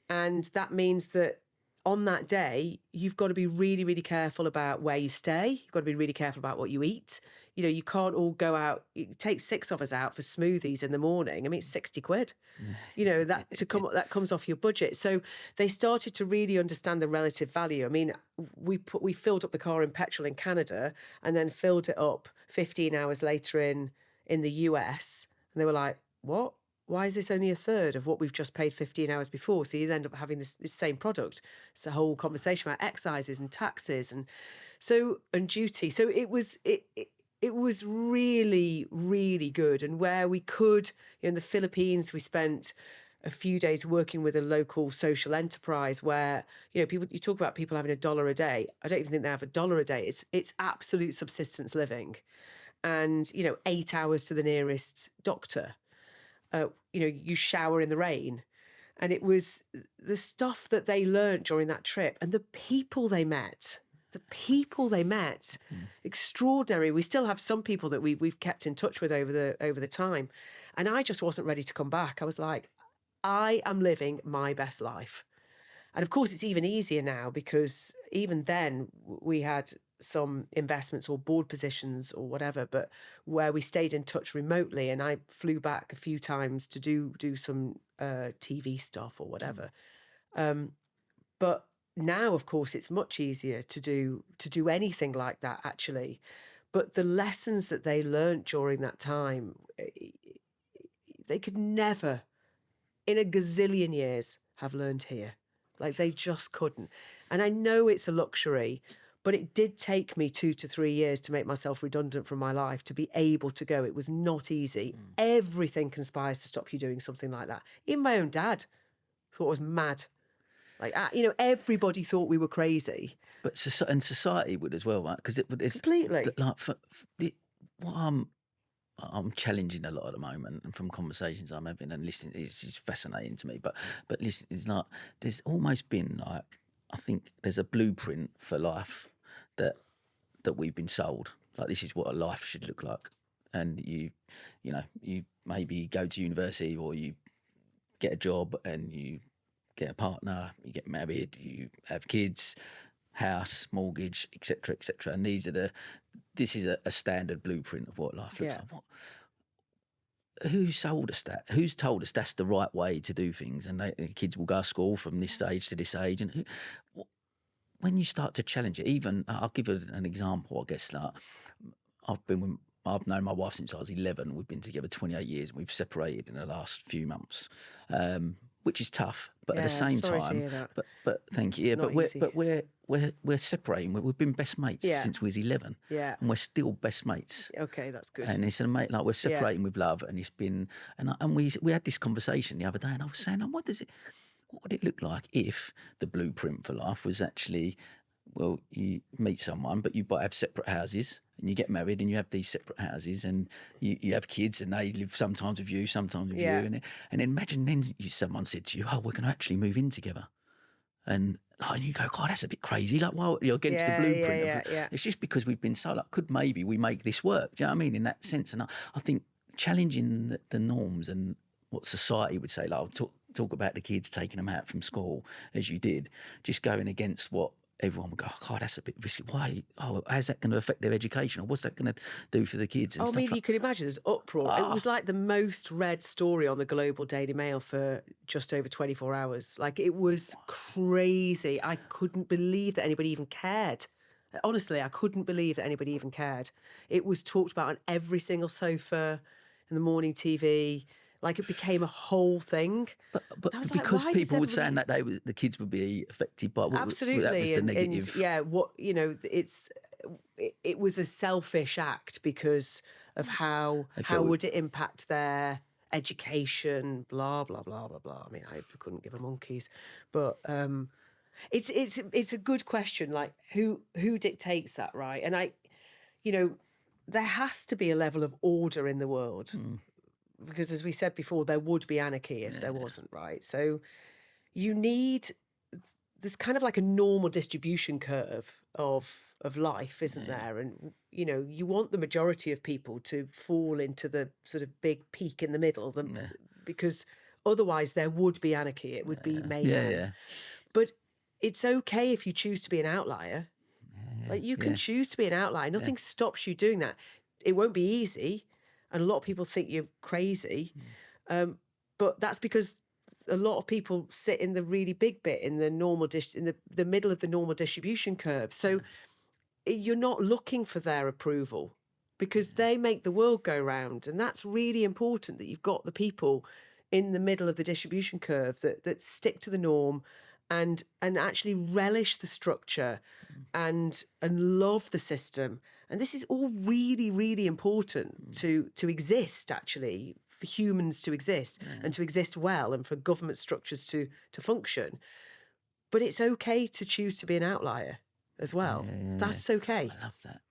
And that means that on that day, you've got to be really, really careful about where you stay. You've got to be really careful about what you eat. You can't all go out. Take 6 of us out for smoothies in the morning. I mean, it's 60 quid. That comes off your budget. So they started to really understand the relative value. I mean, we filled up the car in petrol in Canada and then filled it up 15 hours later in the US. And they were like, what? Why is this only a third of what we've just paid 15 hours before? So you end up having this same product. It's a whole conversation about excises and taxes and duty. So it was really, really good. And where we could, in the Philippines, we spent a few days working with a local social enterprise where, people, you talk about people having $1 a day. I don't even think they have $1 a day. It's absolute subsistence living. And, 8 hours to the nearest doctor. You shower in the rain. And it was the stuff that they learned during that trip and the people they met. Extraordinary. We still have some people that we've kept in touch with over the time. And I just wasn't ready to come back. I was like, I am living my best life. And of course, it's even easier now because even then we had some investments or board positions or whatever, but where we stayed in touch remotely, and I flew back a few times to do some TV stuff or whatever. But now, of course, it's much easier to do anything like that, actually. But the lessons that they learned during that time, they could never, in a gazillion years, have learned here. Like, they just couldn't. And I know it's a luxury, but it did take me 2 to 3 years to make myself redundant from my life to be able to go. It was not easy. Everything conspires to stop you doing something like that. Even my own dad thought I was mad. Like, everybody thought we were crazy. But society would as well, right? Because it's Completely. like what I'm challenging a lot at the moment, and from conversations I'm having and listening, it's just fascinating to me. But listen, it's like there's almost been like, I think there's a blueprint for life that we've been sold. Like, this is what a life should look like, and you maybe go to university, or you get a job, and you get a partner, you get married, you have kids, house, mortgage, etc., etc. And this is a standard blueprint of what life looks like. Who sold us that? Who's told us that's the right way to do things? And the kids will go to school from this age to this age. And when you start to challenge it, even I'll give an example. I guess like I've known my wife since I was 11. We've been together 28 years, and we've separated in the last few months, which is tough. But at the same sorry to time, hear that. but thank you. It's not easy. But we're separating. We've been best mates since we was 11, Yeah. and we're still best mates. Okay, that's good. And it's a mate, like, we're separating with love, and it's been, and we had this conversation the other day, and I was saying, what would it look like if the blueprint for life was actually, well, you meet someone, but you have separate houses, and you get married, and you have these separate houses, and you have kids, and they live sometimes with you, sometimes with you, and imagine then someone said to you, "Oh, we're going to actually move in together," and you go, "God, that's a bit crazy." Like, well, you're against the blueprint. It's just because we've been so like, could maybe we make this work? Do you know what I mean? In that sense, and I think challenging the norms and what society would say, like, I'll talk about the kids, taking them out from school as you did, just going against what everyone would go, "Oh, God, that's a bit risky. Why? Oh, how's that going to affect their education? Or what's that going to do for the kids?" And stuff You could imagine there's uproar. It was like the most read story on the Global Daily Mail for just over 24 hours. Like, it was crazy. I couldn't believe that anybody even cared. Honestly, I couldn't believe that anybody even cared. It was talked about on every single sofa, in the morning TV. Like, it became a whole thing. But I was because like, why people were saying that the kids would be affected by absolutely, that was the negative. It was a selfish act because of how would it impact their education, blah blah blah blah blah. I mean, I couldn't give a monkeys, but it's a good question. Like, who dictates that, right? And there has to be a level of order in the world. Because, as we said before, there would be anarchy if there wasn't, right? So there's kind of like a normal distribution curve of life, isn't there? And, you want the majority of people to fall into the sort of big peak in the middle, because otherwise there would be anarchy. It would be mayhem. Yeah. But it's okay if you choose to be an outlier. Like, you can choose to be an outlier. Nothing stops you doing that. It won't be easy. And a lot of people think you're crazy. But that's because a lot of people sit in the really big bit, in the normal in the middle of the normal distribution curve. So you're not looking for their approval, because they make the world go round. And that's really important, that you've got the people in the middle of the distribution curve that stick to the norm and actually relish the structure and love the system. And this is all really, really important to exist, actually, for humans to exist and to exist well, and for government structures to function. But it's okay to choose to be an outlier as well. That's okay. I love that.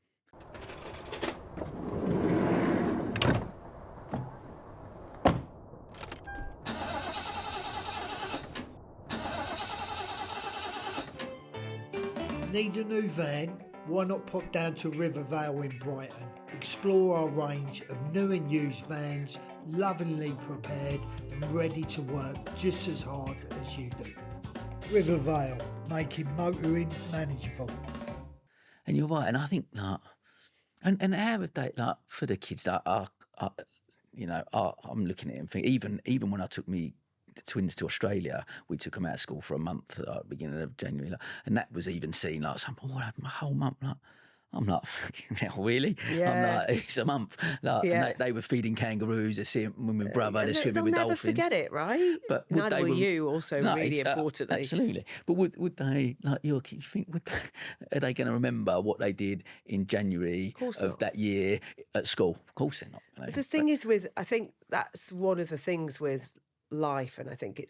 Need a new van? Why not pop down to Rivervale in Brighton? Explore our range of new and used vans, lovingly prepared and ready to work just as hard as you do. Rivervale, making motoring manageable. And you're right, and I think like, and how have they, like, for the kids, like, I'm looking at it and thinking, even when I took the twins to Australia, we took them out of school for a month at the beginning of January, and that was even seen like, my whole month, like, I'm like, really? Yeah. I'm like, it's a month. Like, Yeah. and they were feeding kangaroos. They're swimming with my brother. They're swimming with They'll never dolphins. forget it, right? But neither will you. Also, No, really it's, importantly, absolutely. But would they, like, you think, are they going to remember what they did in January of not. that year at school? Of course they're not. The thing is I think that's one of the things with life, and I think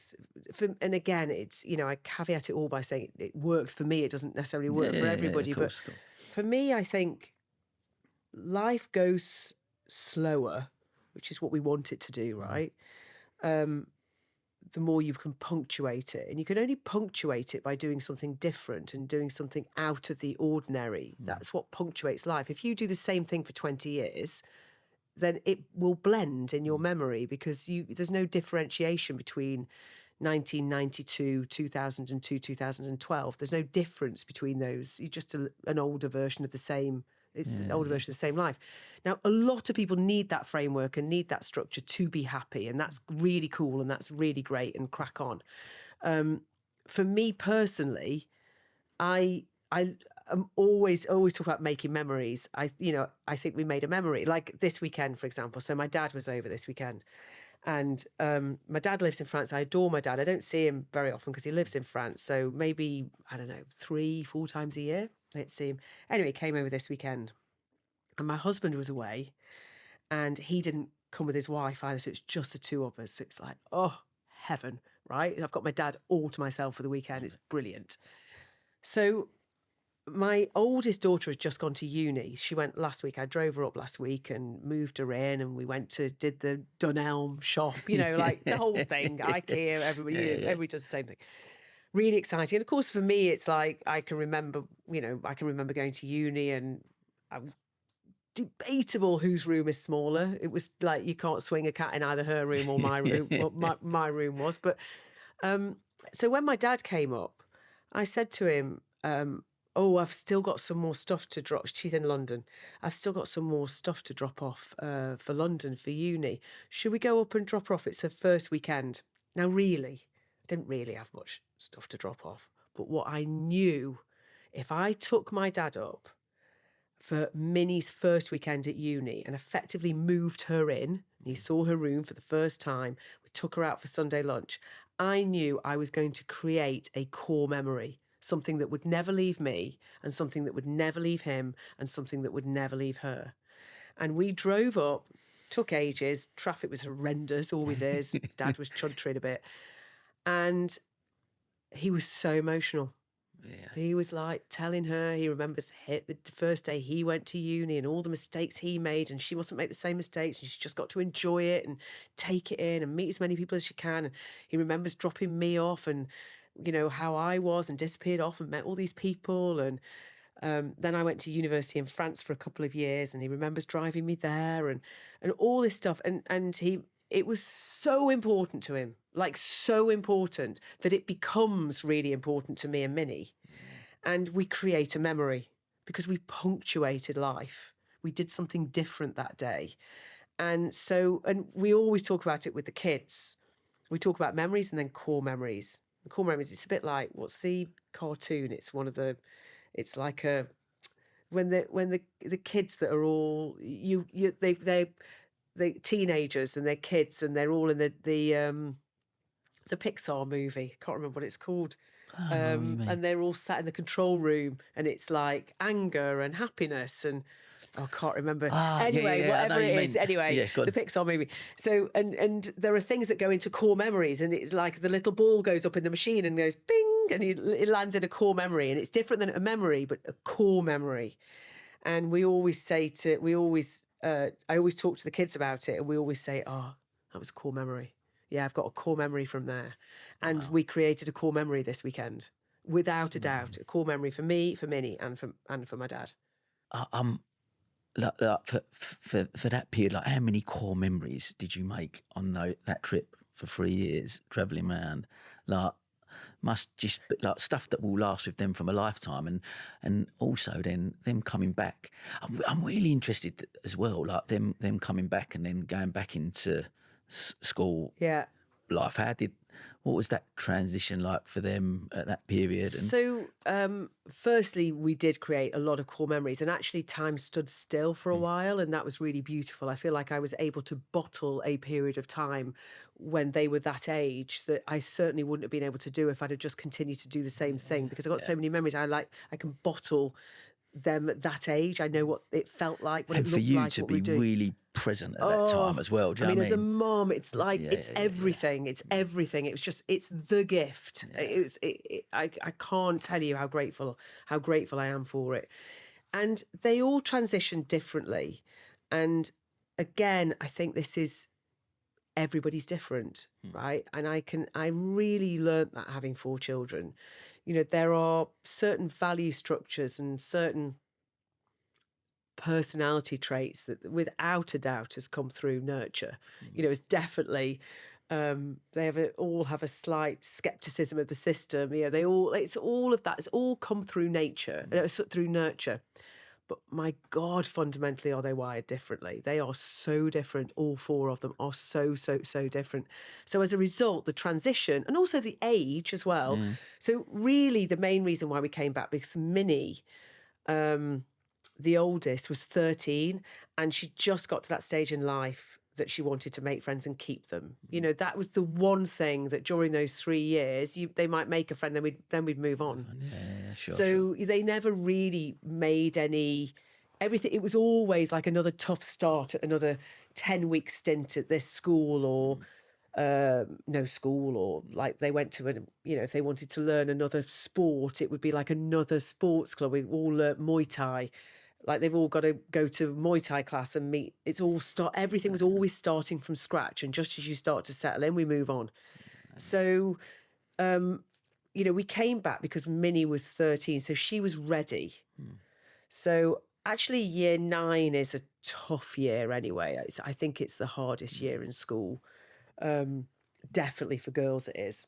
and again, it's, I caveat it all by saying it works for me. It doesn't necessarily work for everybody, of course. but for me, I think life goes slower, which is what we want it to do, right? The more you can punctuate it, and you can only punctuate it by doing something different and doing something out of the ordinary. That's what punctuates life. If you do the same thing for 20 years, then it will blend in your memory, because there's no differentiation between 1992, 2002, 2012. There's no difference between those. You're just an older version of the same. It's an older version of the same life. Now, a lot of people need that framework and need that structure to be happy, and that's really cool and that's really great, and crack on. For me personally, I'm always talk about making memories. I think we made a memory, like this weekend, for example. So my dad was over this weekend, and my dad lives in France. I adore my dad. I don't see him very often because he lives in France. So maybe, I don't know, 3-4 times a year. I don't see him. Anyway, he came over this weekend, and my husband was away, and he didn't come with his wife either. So it's just the two of us. So it's like, oh, heaven, right? I've got my dad all to myself for the weekend. It's brilliant. So my oldest daughter has just gone to uni. She went last week. I drove her up last week and moved her in, and we did the Dunelm shop, like the whole thing, IKEA, everybody does the same thing. Really exciting. And of course, for me, it's like, I can remember going to uni, and I was debatable whose room is smaller. It was like, you can't swing a cat in either her room or my room. What my room was. But so when my dad came up, I said to him, I've still got some more stuff to drop. She's in London. I've still got some more stuff to drop off for London, for uni. Should we go up and drop her off? It's her first weekend. Now, really, I didn't really have much stuff to drop off. But what I knew, if I took my dad up for Minnie's first weekend at uni and effectively moved her in, and he saw her room for the first time, we took her out for Sunday lunch, I knew I was going to create a core memory. Something that would never leave me, and something that would never leave him, and something that would never leave her. And we drove up, took ages. Traffic was horrendous, always is. Dad was chuntering a bit. And he was so emotional. Yeah. He was like telling her, he remembers the first day he went to uni and all the mistakes he made, and she mustn't make the same mistakes, and she's just got to enjoy it and take it in and meet as many people as she can. And he remembers dropping me off, and how I was, and disappeared off and met all these people. And then I went to university in France for a couple of years, and he remembers driving me there and all this stuff. And it was so important to him, like so important, that it becomes really important to me and Minnie. And we create a memory because we punctuated life. We did something different that day. And we always talk about it with the kids. We talk about memories and then core memories. Core memories, it's a bit like, what's the cartoon? It's it's like when the kids that are all they teenagers and they're kids and they're all in the Pixar movie. Can't remember what it's called. And they're all sat in the control room, and it's like anger and happiness and I can't remember. Anyway, whatever it is. Anyway, the Pixar movie. So, and there are things that go into core memories, and it's like the little ball goes up in the machine and goes bing, and it lands in a core memory, and it's different than a memory, but a core memory. And I always talk to the kids about it, and we always say, "Oh, that was a core memory. Yeah, I've got a core memory from there." And we created a core memory this weekend, without a doubt, a core memory for me, for Minnie, and for my dad. For that period, like, how many core memories did you make on that trip for 3 years, travelling around? Like, must just be like stuff that will last with them from a lifetime, and also then them coming back. I'm really interested as well, like them coming back and then going back into school life. How did what was that transition like for them at that period? And So, firstly, we did create a lot of core memories, and actually, time stood still for a while, and that was really beautiful. I feel like I was able to bottle a period of time when they were that age that I certainly wouldn't have been able to do if I'd have just continued to do the same thing, because I got so many memories. I can bottle them at that age. I know what it felt like, what and it for looked you like, to what be we do. really present at that time as well. Do you know I mean, what as a mom, it's like it's everything. It's everything. It's the gift. I can't tell you how grateful I am for it. And they all transition differently. And again, I think this is everybody's different, right? And I really learnt that having 4 children. You know, there are certain value structures and certain personality traits that without a doubt has come through nurture. You know, it's definitely all have a slight skepticism of the system. You know, it's all of that. It's all come through nature, through nurture. But my God, fundamentally, are they wired differently? They are so different. All 4 of them are so different. So as a result, the transition and also the age as well. So really the main reason why we came back, because Minnie, the oldest, was 13, and she just got to that stage in life that she wanted to make friends and keep them. You know, that was the one thing that during those 3 years, they might make a friend, then we'd move on. So they never really made everything. It was always like another tough start at another 10-week stint at this school, or no school, or like they went to if they wanted to learn another sport, it would be like another sports club. We all learnt Muay Thai. Like they've all got to go to Muay Thai class and meet. Everything was always starting from scratch. And just as you start to settle in, we move on. So, we came back because Minnie was 13. So she was ready. So actually year 9 is a tough year anyway. I think it's the hardest year in school. Definitely for girls it is.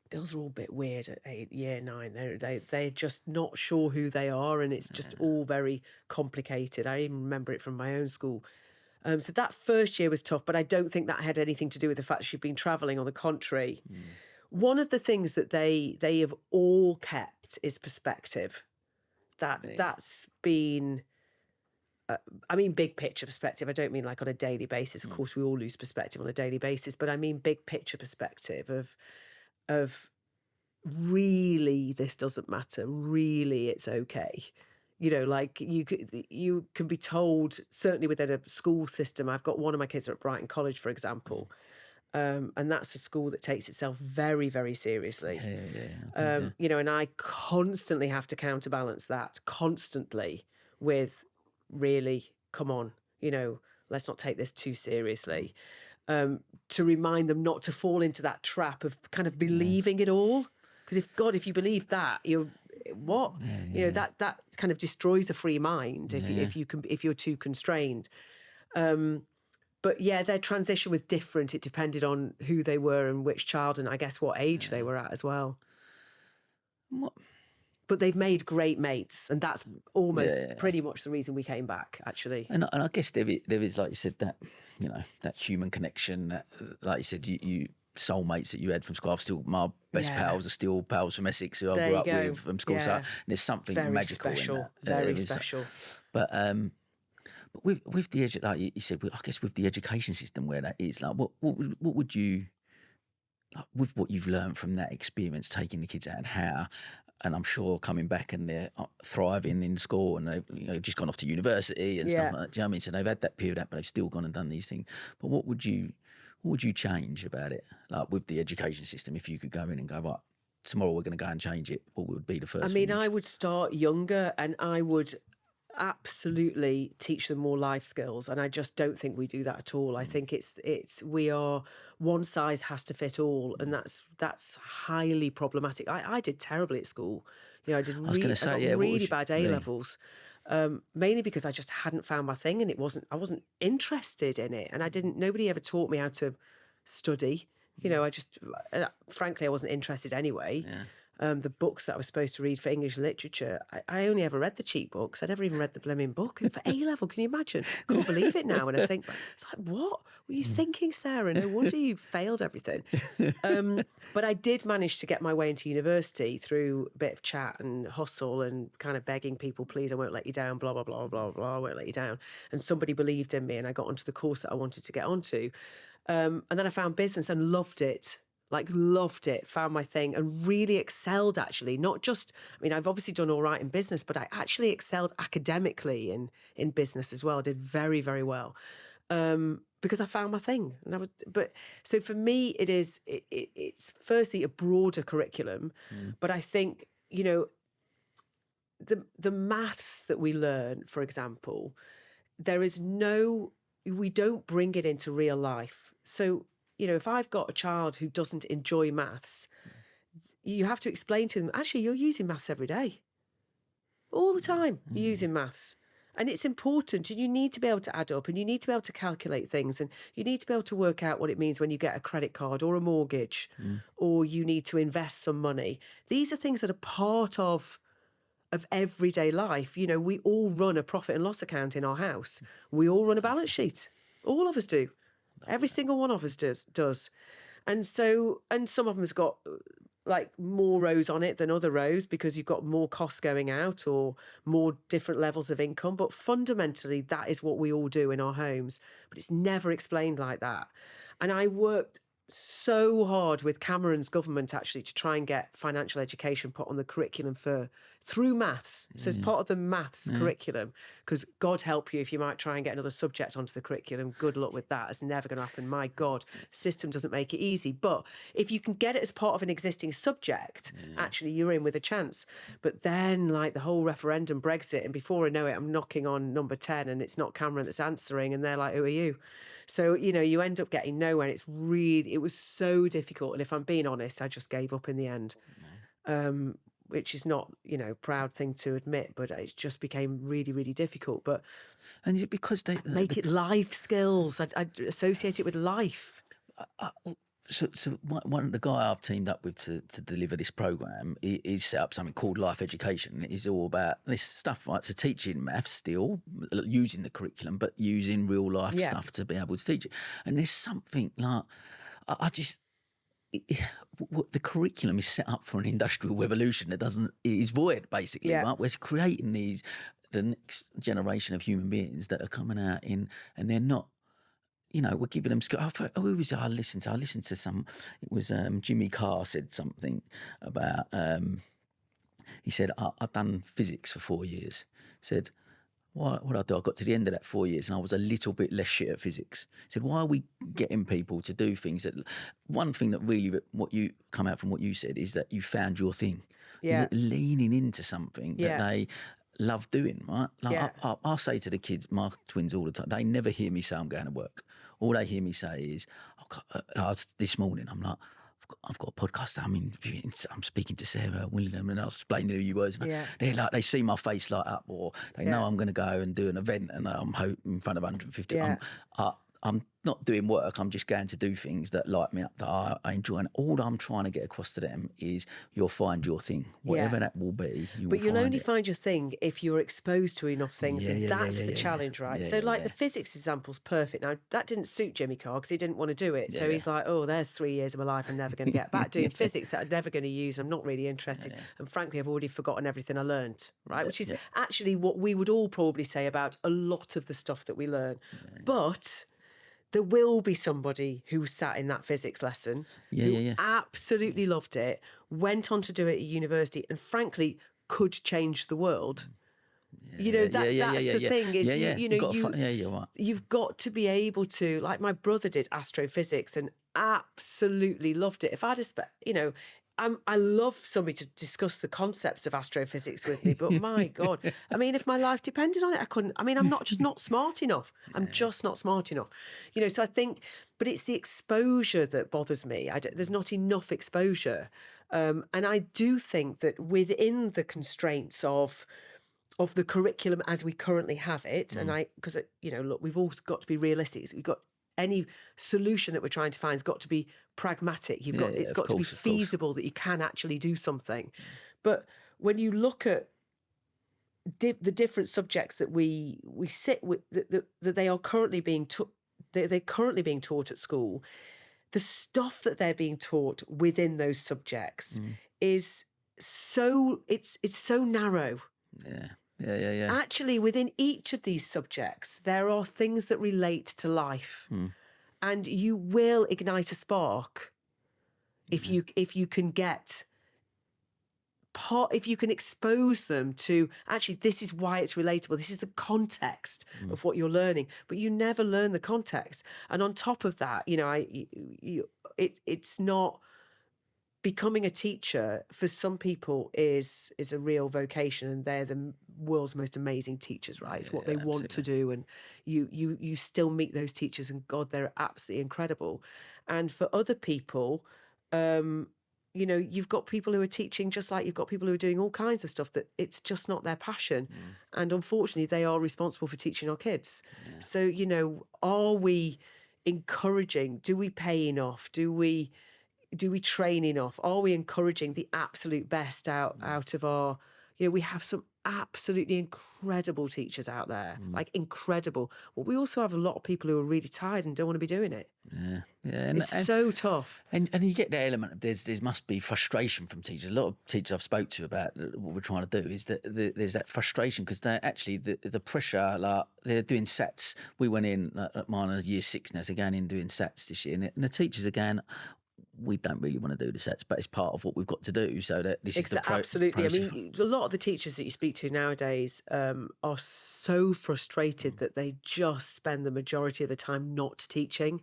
Girls are all a bit weird at year 9. They're just not sure who they are, and it's just all very complicated. I even remember it from my own school. So that first year was tough, but I don't think that had anything to do with the fact she'd been travelling. On the contrary, one of the things that they have all kept is perspective. That's been, big picture perspective. I don't mean like on a daily basis. Of course, we all lose perspective on a daily basis, but I mean big picture perspective of really, this doesn't matter. Really, it's okay. You know, like you can be told, certainly within a school system. I've got one of my kids at Brighton College, for example, and that's a school that takes itself very, very seriously. And I constantly have to counterbalance that constantly with, really, come on, let's not take this too seriously. To remind them not to fall into that trap of kind of believing it all. Because if you believe that, you're what? That kind of destroys a free mind if you're too constrained. But yeah, their transition was different. It depended on who they were and which child, and I guess what age they were at as well. But they've made great mates, and that's almost pretty much the reason we came back, actually. And I guess there is, like you said, that that human connection. That, like you said, you soulmates that you had from school. My best pals are still pals from Essex who I grew up with from school. So there's something very magical special, in that. Very special. But with the like you said, I guess with the education system where that is, like, what would you, like, with what you've learned from that experience, taking the kids out and how. And I'm sure coming back and they're thriving in school, and they've just gone off to university and stuff like that. Do you know what I mean? So they've had that period out, but they've still gone and done these things. But what would you change about it, like with the education system? If you could go in and go, right, tomorrow we're going to go and change it, what would be the first thing? I would start younger, and I would absolutely teach them more life skills, and I just don't think we do that at all. I think we are one size has to fit all, and that's highly problematic. I did terribly at school. I got really bad A levels, mainly because I just hadn't found my thing, and I wasn't interested in it, and nobody ever taught me how to study. Frankly, I wasn't interested anyway. the books that I was supposed to read for English literature, I only ever read the cheap books. I never even read the blooming book. And for A-level, can you imagine? I can't believe it now. And I think, it's like, what were you thinking, Sarah? No wonder you failed everything. But I did manage to get my way into university through a bit of chat and hustle and kind of begging people, please, I won't let you down, blah, blah, blah, blah, blah, I won't let you down. And somebody believed in me and I got onto the course that I wanted to get onto. And then I found business and loved it. Loved it, found my thing and really excelled actually. Not just, I mean, I've obviously done all right in business, but I actually excelled academically in business as well. I did very, very well because I found my thing. And so for me, it's firstly a broader curriculum, but I think, you know, the maths that we learn, for example, we don't bring it into real life. So, you know, if I've got a child who doesn't enjoy maths, you have to explain to them, actually, you're using maths every day. All the time, you're using maths. And it's important, and you need to be able to add up, and you need to be able to calculate things, and you need to be able to work out what it means when you get a credit card or a mortgage, or you need to invest some money. These are things that are part of everyday life. You know, we all run a profit and loss account in our house. We all run a balance sheet. All of us do. Every single one of us does. And some of them's got like more rows on it than other rows because you've got more costs going out or more different levels of income. But fundamentally, that is what we all do in our homes. But it's never explained like that. And I worked so hard with Cameron's government actually to try and get financial education put on the curriculum through maths. So it's part of the maths curriculum, because God help you if you might try and get another subject onto the curriculum. Good luck with that. It's never going to happen. My God, the system doesn't make it easy. But if you can get it as part of an existing subject, actually you're in with a chance. But then like the whole referendum, Brexit, and before I know it, I'm knocking on number 10 and it's not Cameron that's answering and they're like, who are you? So, you know, you end up getting nowhere. And it was so difficult. And if I'm being honest, I just gave up in the end, which is not, you know, proud thing to admit, but it just became really, really difficult. And is it because they make it life skills? I'd associate it with life. So one of the guy I've teamed up with to deliver this program, he's set up something called Life Education. It's all about this stuff, right? So teaching maths still, using the curriculum, but using real life stuff to be able to teach it. And there's something like, the curriculum is set up for an industrial revolution that it is void basically, right? We're creating the next generation of human beings that are coming out and they're not. You know, we're giving them skills. Who was it I listened to? I listened to it was Jimmy Carr said something about, he said, I've done physics for 4 years. Said, what did I do? I got to the end of that 4 years and I was a little bit less shit at physics. He said, why are we getting people to do things that, one thing that really, what you come out from what you said is that you found your thing. Leaning into something that they love doing, right? Like I say to the kids, my twins all the time, they never hear me say I'm going to work. All they hear me say is, this morning, I'm like, I've got a podcast. I'm speaking to Sarah Willingham and I was explaining who you was. They're like, they see my face light up, or they know I'm going to go and do an event and I'm in front of 150. I'm not doing work. I'm just going to do things that light me up, that I enjoy. And all I'm trying to get across to them is you'll find your thing, whatever that will be. But you'll only find your thing if you're exposed to enough things. And that's the challenge, right? So like the physics example's perfect. Now, that didn't suit Jimmy Carr because he didn't want to do it. So he's like, oh, there's 3 years of my life I'm never going to get back doing physics that I'm never going to use. I'm not really interested. And frankly, I've already forgotten everything I learned, right? Which is actually what we would all probably say about a lot of the stuff that we learn. But there will be somebody who sat in that physics lesson who absolutely loved it, went on to do it at university, and frankly could change the world. You know, that's the thing is, you've got to be able to, like my brother did astrophysics and absolutely loved it. If I'd have, I love somebody to discuss the concepts of astrophysics with me, but my God, I mean, if my life depended on it, I couldn't. I mean, I'm not smart enough. I'm just not smart enough. You know, so I think, but it's the exposure that bothers me. There's not enough exposure. And I do think that within the constraints of the curriculum as we currently have it, because, look, we've all got to be realistic. We've got any solution that we're trying to find has got to be pragmatic. It's got to be feasible, that you can actually do something. But when you look at the different subjects that we sit with, that they are currently being taught, they're currently being taught at school, the stuff that they're being taught within those subjects is it's so narrow. Yeah. Actually, within each of these subjects, there are things that relate to life, and you will ignite a spark if you can get if you can expose them to, actually, this is why it's relatable. This is the context of what you're learning, but you never learn the context. And on top of that, it's not. Becoming a teacher for some people is a real vocation, and they're the world's most amazing teachers, right? It's what they want to do, and you still meet those teachers, and God, they're absolutely incredible. And for other people, you've got people who are teaching, just like you've got people who are doing all kinds of stuff that it's just not their passion, and unfortunately, they are responsible for teaching our kids. So are we encouraging? Do we pay enough? Do we train enough? Are we encouraging the absolute best out of our, we have some absolutely incredible teachers out there, like incredible. But we also have a lot of people who are really tired and don't want to be doing it. Yeah. It's so tough. And you get the element of there must be frustration from teachers. A lot of teachers I've spoke to about what we're trying to do is that there's that frustration, because they're actually the pressure, like they're doing SATs. We went in, mine are year 6 now, so going in doing SATs this year, and the teachers are going, we don't really want to do the sets, but it's part of what we've got to do. So that this is the absolutely. process. I mean, a lot of the teachers that you speak to nowadays are so frustrated that they just spend the majority of the time not teaching.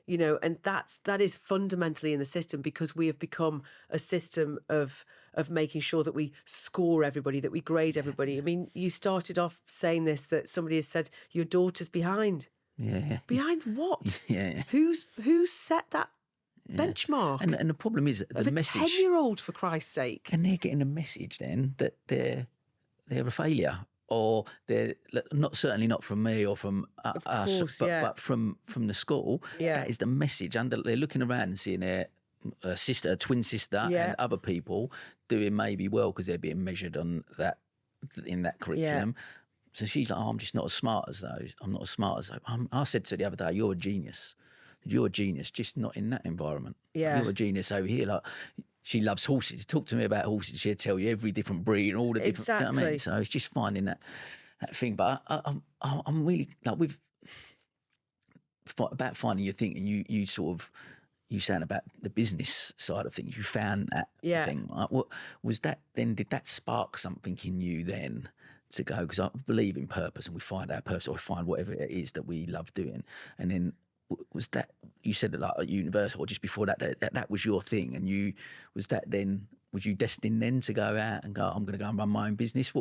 And that is fundamentally in the system, because we have become a system of making sure that we score everybody, that we grade everybody. I mean, you started off saying this, that somebody has said your daughter's behind. Behind what? Who's set that benchmark? And the problem is the of message. A 10-year-old, for Christ's sake. And they're getting a message then that they're a failure, or they're certainly not from me or from us, but from the school. That is the message. And they're looking around and seeing their twin sister, and other people doing maybe well because they're being measured on that in that curriculum. So she's like, I'm just not as smart as those. I'm not as smart as those. I said to her the other day, you're a genius. You're a genius, just not in that environment. You're a genius over here. Like, she loves horses. Talk to me about horses. She'll tell you every different breed and all the different. Exactly. You know what I mean? So it's just finding that thing. But I'm really like about finding your thing, and you sort of saying about the business side of things. You found that thing. Right? What was that? Then did that spark something in you then to go? Because I believe in purpose, and we find our purpose, or we find whatever it is that we love doing, and then. Was that, you said that like at university or just before that was your thing, and was you destined then to go out and go, I'm going to go and run my own business?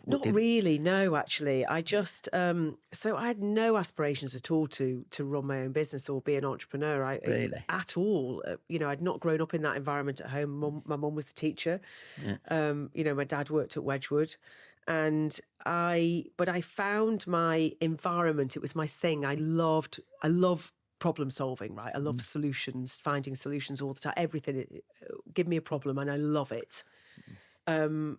Not really, no, actually. I just, so I had no aspirations at all to run my own business or be an entrepreneur. Really? At all. I'd not grown up in that environment at home. My mum was the teacher. My dad worked at Wedgwood. But I found my environment. It was my thing. I love problem solving, right? I love solutions, finding solutions all the time. Everything, give me a problem and I love it. And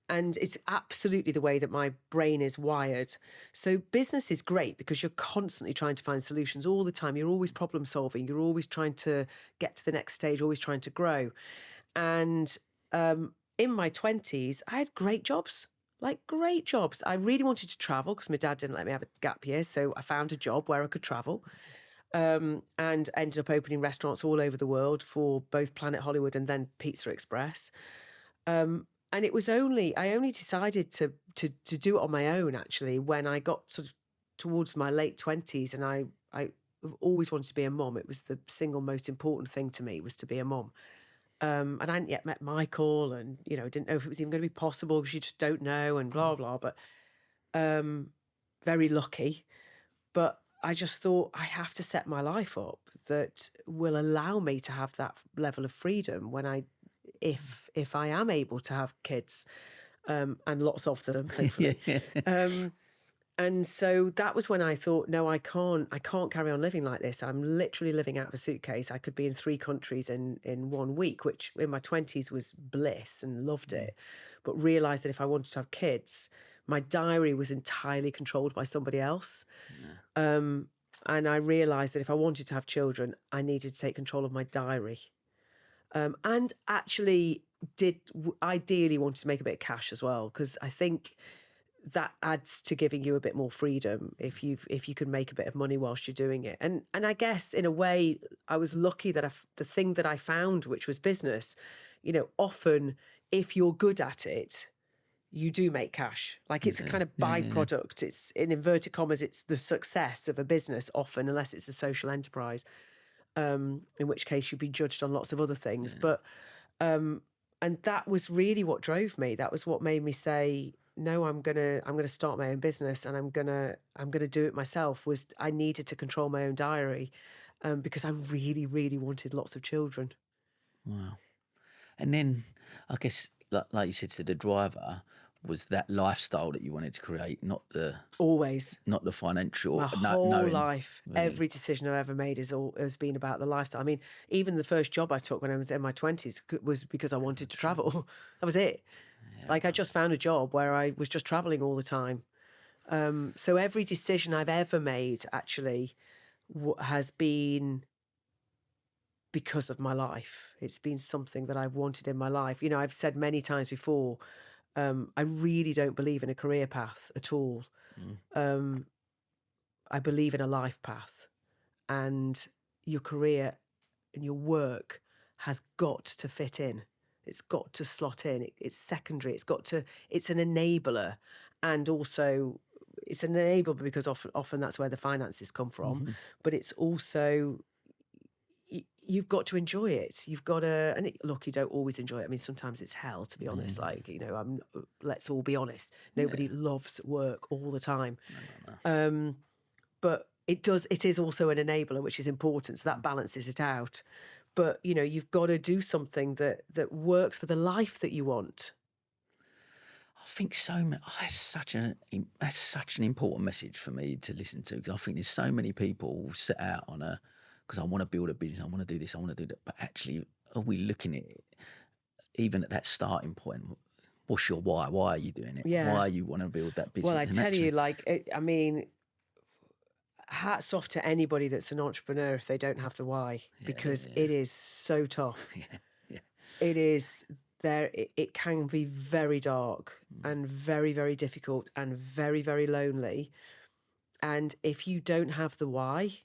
it's absolutely the way that my brain is wired. So business is great because you're constantly trying to find solutions all the time. You're always problem solving. You're always trying to get to the next stage, always trying to grow. And in my 20s, I had great jobs. I really wanted to travel because my dad didn't let me have a gap year. So I found a job where I could travel and ended up opening restaurants all over the world for both Planet Hollywood and then Pizza Express. And it was I only decided to do it on my own, actually, when I got sort of towards my late 20s. And I always wanted to be a mum. It was the single most important thing to me, was to be a mum. And I hadn't yet met Michael, and didn't know if it was even going to be possible because you just don't know, and blah blah. But very lucky. But I just thought I have to set my life up that will allow me to have that level of freedom if I am able to have kids, and lots of them, hopefully. And so that was when I thought, no, I can't carry on living like this. I'm literally living out of a suitcase. I could be in 3 countries in 1 week, which in my 20s was bliss and loved it. But realised that if I wanted to have kids, my diary was entirely controlled by somebody else. And I realised that if I wanted to have children, I needed to take control of my diary. And actually ideally wanted to make a bit of cash as well, because I think that adds to giving you a bit more freedom if you can make a bit of money whilst you're doing it. And I guess in a way I was lucky that the thing that I found, which was business, often if you're good at it, you do make cash. Like it's a kind of byproduct. It's, in inverted commas, it's the success of a business often, unless it's a social enterprise, in which case you'd be judged on lots of other things. But and that was really what drove me. That was what made me say, no, I'm gonna start my own business, and I'm gonna do it myself. Was I needed to control my own diary, because I really, really wanted lots of children. Wow. And then I guess, like you said, to the driver was that lifestyle that you wanted to create, not the financial. My whole life, really. Every decision I've ever made has been about the lifestyle. I mean, even the first job I took when I was in my 20s was because I wanted to travel. That was it. Yeah. Like I just found a job where I was just traveling all the time. So every decision I've ever made actually has been because of my life. It's been something that I've wanted in my life. I've said many times before, I really don't believe in a career path at all. I believe in a life path, and your career and your work has got to fit in. It's got to slot in. It's secondary. It's an enabler. And also it's an enabler because often that's where the finances come from, but it's also, you've got to enjoy it. You've got to, look, you don't always enjoy it. I mean, sometimes it's hell, to be honest. Like, let's all be honest. Nobody loves work all the time. No. But it is also an enabler, which is important. So that balances it out. But, you've got to do something that works for the life that you want. I think that's such an important message for me to listen to, because I think there's so many people set out on because I want to build a business, I want to do this, I want to do that. But actually, are we looking at it, even at that starting point? What's your why? Why are you doing it? Yeah. Why you want to build that business? Well, I tell you, hats off to anybody that's an entrepreneur if they don't have the why, because it is so tough. It is there. It can be very dark and very, very difficult and very, very lonely. And if you don't have the why,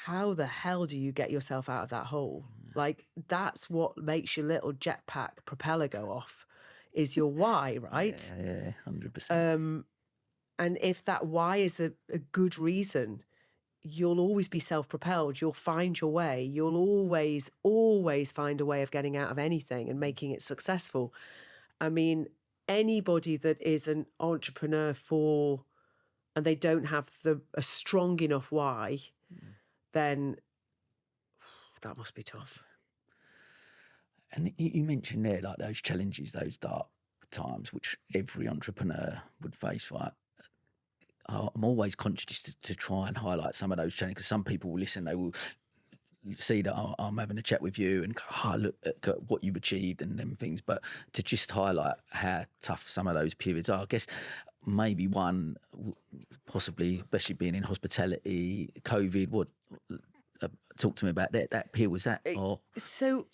how the hell do you get yourself out of that hole? Like, that's what makes your little jetpack propeller go off, is your why, right? Yeah, 100%. And if that why is a good reason, you'll always be self-propelled. You'll find your way. You'll always, always find a way of getting out of anything and making it successful. I mean, anybody that is an entrepreneur and they don't have a strong enough why, then that must be tough. And you mentioned there, like, those challenges, those dark times, which every entrepreneur would face, right? I'm always conscious to try and highlight some of those challenges, because some people will listen, they will see that I'm having a chat with you and go, look at what you've achieved and them things, but to just highlight how tough some of those periods are. I guess maybe one, possibly, especially being in hospitality, COVID, talk to me about that period. Was that? So,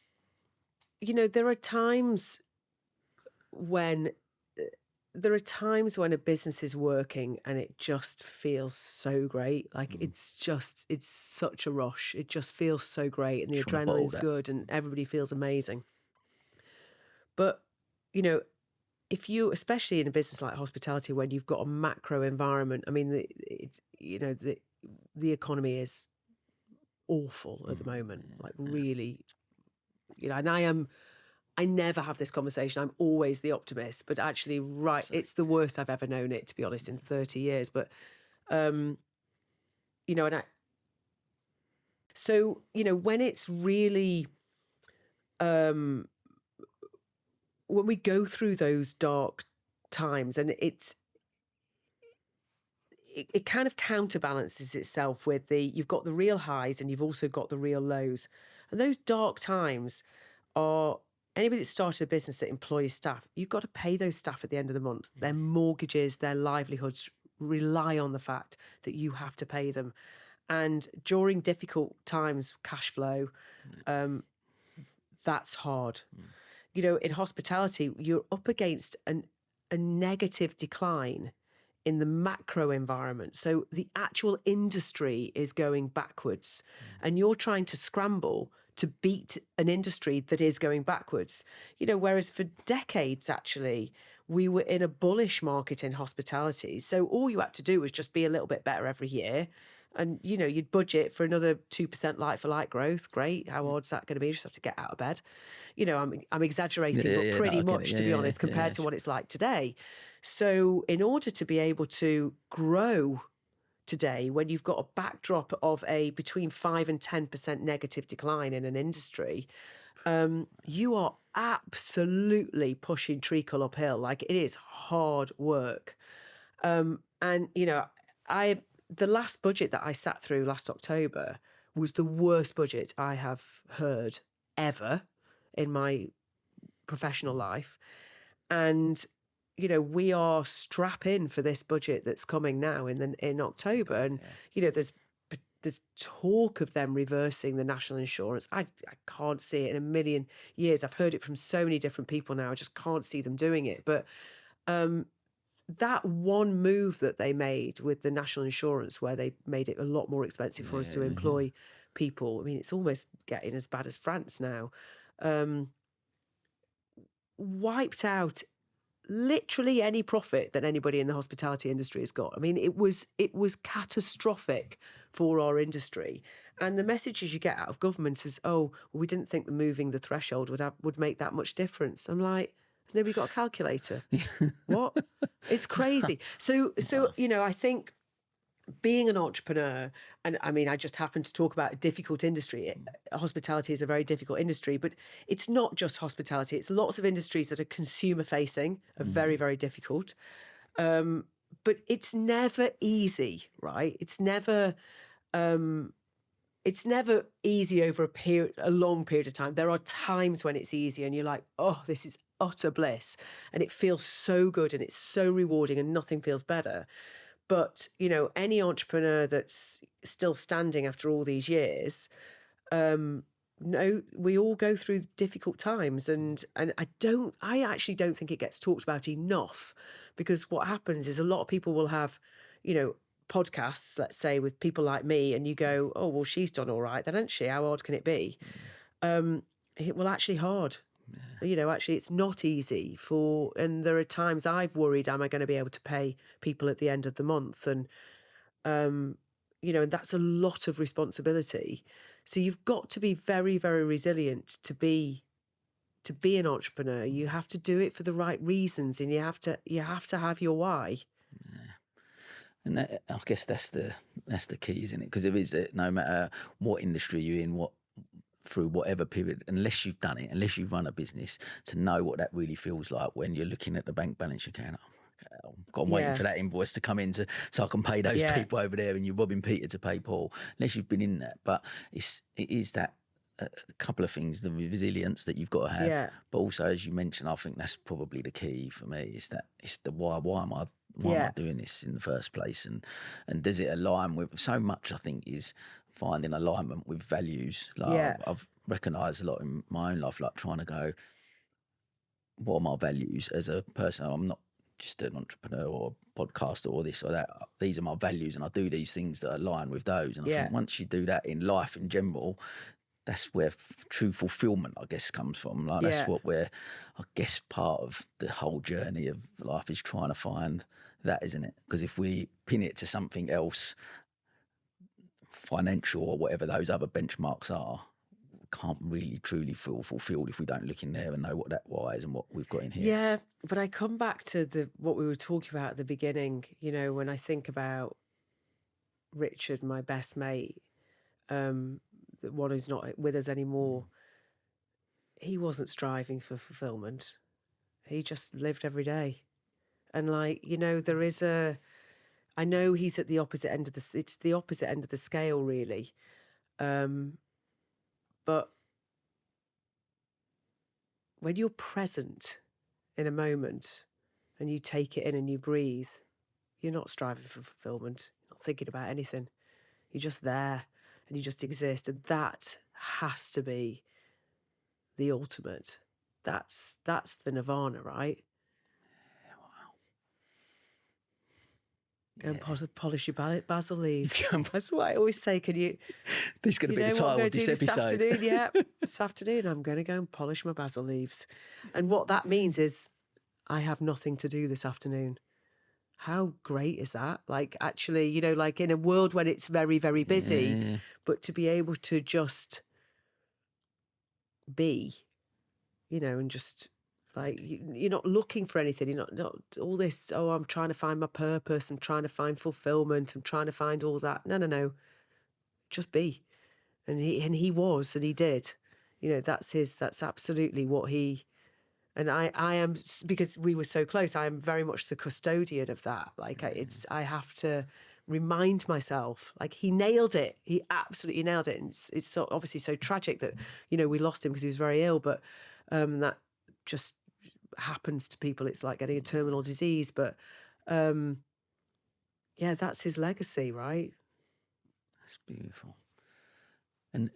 there are times when a business is working and it just feels so great. Like it's such a rush. It just feels so great, and the adrenaline's good and everybody feels amazing. But, if you, especially in a business like hospitality, when you've got a macro environment, I mean, the economy is awful at the moment, like really, and I never have this conversation. I'm always the optimist, but actually, it's the worst I've ever known it, to be honest, in 30 years. But, so, when it's really, when we go through those dark times, and it kind of counterbalances itself with you've got the real highs and you've also got the real lows. And those dark times are anybody that started a business that employs staff, you've got to pay those staff at the end of the month. Their mortgages, their livelihoods rely on the fact that you have to pay them. And during difficult times, cash flow, that's hard. You know, in hospitality, you're up against a negative decline in the macro environment. So the actual industry is going backwards and you're trying to scramble to beat an industry that is going backwards. You know, whereas for decades, actually, we were in a bullish market in hospitality. So all you had to do was just be a little bit better every year. And, you know, you'd budget for another 2% like-for-like growth. Great. How hard's that going to be? You just have to get out of bed. You know, I'm exaggerating, but pretty much, to be honest, compared to what it's like today. So in order to be able to grow today, when you've got a backdrop of a between 5 and 10% negative decline in an industry, you are absolutely pushing treacle uphill. Like, it is hard work. And, you know, the last budget that I sat through last October was the worst budget I have heard ever in my professional life. And, you know, we are strapping for this budget that's coming now in October. And, you know, there's talk of them reversing the national insurance. I can't see it in a million years. I've heard it from so many different people now. I just can't see them doing it. But that one move that they made with the national insurance, where they made it a lot more expensive for us to employ people. I mean, it's almost getting as bad as France now. Wiped out literally any profit that anybody in the hospitality industry has got. I mean, it was catastrophic for our industry. And the messages you get out of government is, oh, well, we didn't think the moving the threshold would make that much difference. I'm like, has nobody got a calculator? What? It's crazy. So, you know, I think being an entrepreneur, and I mean, I just happen to talk about a difficult industry. Hospitality is a very difficult industry, but it's not just hospitality. It's lots of industries that are consumer facing, are very, very difficult. But it's never easy, right? It's never easy over a long period of time. There are times when it's easy and you're like, oh, this is utter bliss. And it feels so good and it's so rewarding and nothing feels better. But, you know, any entrepreneur that's still standing after all these years, no, we all go through difficult times. And I actually don't think it gets talked about enough, because what happens is a lot of people will have, you know, podcasts, let's say, with people like me, and you go, oh, well, she's done all right, then, hasn't she? How hard can it be? Well, actually hard. You know, actually, it's not easy and there are times I've worried, am I going to be able to pay people at the end of the month? And, you know, and that's a lot of responsibility. So you've got to be very, very resilient to be an entrepreneur. You have to do it for the right reasons, and you have to have your why. And I guess that's the key, isn't it? Because there is, no matter what industry you're in, through whatever period, unless you've done it, unless you've run a business, to know what that really feels like when you're looking at the bank balance account. I'm waiting for that invoice to come in so I can pay those people over there, and you're robbing Peter to pay Paul, unless you've been in that. But it is that a couple of things, the resilience that you've got to have, but also, as you mentioned, I think that's probably the key for me, is the why am I doing this in the first place, and does it align with so much? I think is finding alignment with values. Like I've recognised a lot in my own life, like trying to go, what are my values as a person? I'm not just an entrepreneur or a podcaster or this or that. These are my values, and I do these things that align with those. And I think once you do that in life in general, that's where true fulfillment, I guess, comes from. Like that's what I guess, part of the whole journey of life is trying to find that, isn't it? Because if we pin it to something else, financial or whatever those other benchmarks are, can't really truly feel fulfilled if we don't look in there and know what that why is and what we've got in here. Yeah, but I come back to what we were talking about at the beginning. You know, when I think about Richard, my best mate, the one who's not with us anymore, he wasn't striving for fulfillment. He just lived every day. And like, you know, I know he's at the opposite end of it's the opposite end of the scale, really. But when you're present in a moment and you take it in and you breathe, you're not striving for fulfillment, you're not thinking about anything. You're just there and you just exist. And that has to be the ultimate. That's the nirvana, right? Go and polish your basil leaves. That's what I always say. Can you? This is going to be the what I'm title going of to this do episode. afternoon? Yeah, this afternoon I'm going to go and polish my basil leaves. And what that means is I have nothing to do this afternoon. How great is that? Like, actually, you know, like in a world when it's very, very busy, but to be able to just be, you know, and just like, you're not looking for anything. You're not all this, oh, I'm trying to find my purpose. I'm trying to find fulfillment. I'm trying to find all that. No. Just be. And he was, and he did. You know, that's absolutely what he, and I am, because we were so close, I am very much the custodian of that. Like, I have to remind myself, like, he nailed it. He absolutely nailed it. And it's so, obviously so tragic that, you know, we lost him because he was very ill, but that just happens to people. It's like getting a terminal disease. But yeah, that's his legacy, right? That's beautiful. And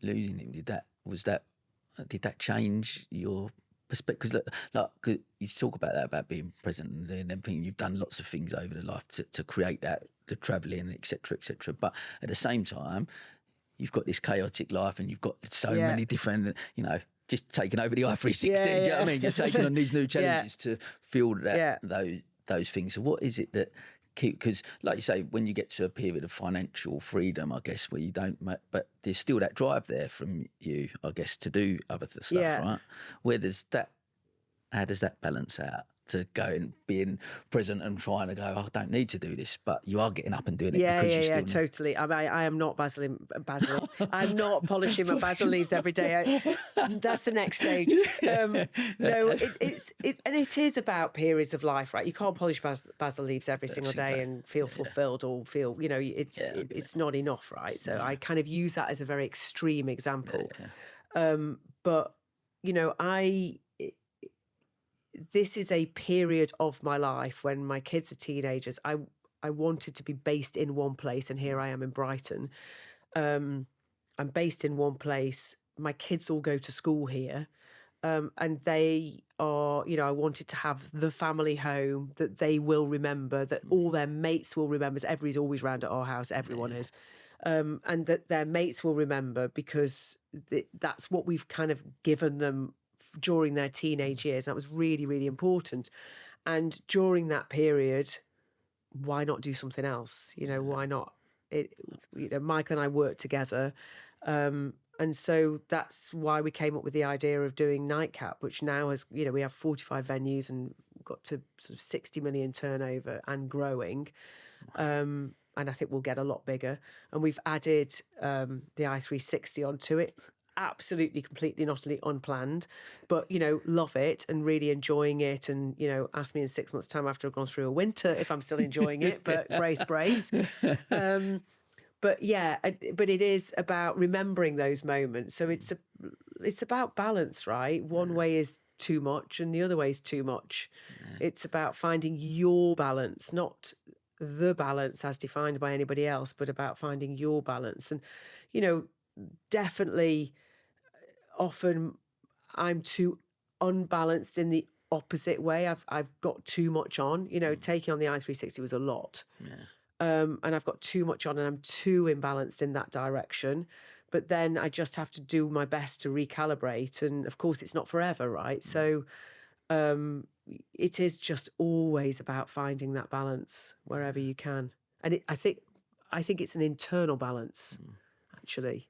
losing him, did that change your perspective? Because like you talk about that, about being present and everything. You've done lots of things over the life to create that, the travelling, etc., etc. But at the same time, you've got this chaotic life, and you've got so many different, you know, just taking over the i360. Do you know what I mean? You're taking on these new challenges to feel that those things. So what is it that because, like you say, when you get to a period of financial freedom, I guess, where you don't, but there's still that drive there from you, I guess, to do other stuff, right? How does that balance out? To go and being present and trying to go, I don't need to do this, but you are getting up and doing it because you still totally. I am not basil. I'm not polishing my basil leaves every day. That's the next stage. No, it is about periods of life, right? You can't polish basil leaves every single day and feel fulfilled or feel, you know, it's not enough, right? So I kind of use that as a very extreme example. But you know, this is a period of my life when my kids are teenagers. I wanted to be based in one place, and here I am in Brighton. I'm based in one place. My kids all go to school here, and they are, you know, I wanted to have the family home that they will remember, that all their mates will remember. Everybody's always round at our house, everyone is. And that their mates will remember, because that's what we've kind of given them during their teenage years. That was really, really important. And during that period, why not do something else? You know, why not? Michael and I worked together. And so that's why we came up with the idea of doing Nightcap, which now has, you know, we have 45 venues and got to sort of 60 million turnover and growing. And I think we'll get a lot bigger. And we've added the i360 onto it. Absolutely, completely, not only unplanned, but, you know, love it and really enjoying it. And, you know, ask me in 6 months' time after I've gone through a winter if I'm still enjoying it, but brace. But yeah, but it is about remembering those moments. So it's about balance, right? One way is too much and the other way is too much. It's about finding your balance, not the balance as defined by anybody else, but about finding your balance. And, you know, definitely often I'm too unbalanced in the opposite way. I've got too much on, you know, taking on the i360 was a lot. And I've got too much on and I'm too imbalanced in that direction. But then I just have to do my best to recalibrate. And of course it's not forever, right? So it is just always about finding that balance wherever you can. And I think it's an internal balance, actually.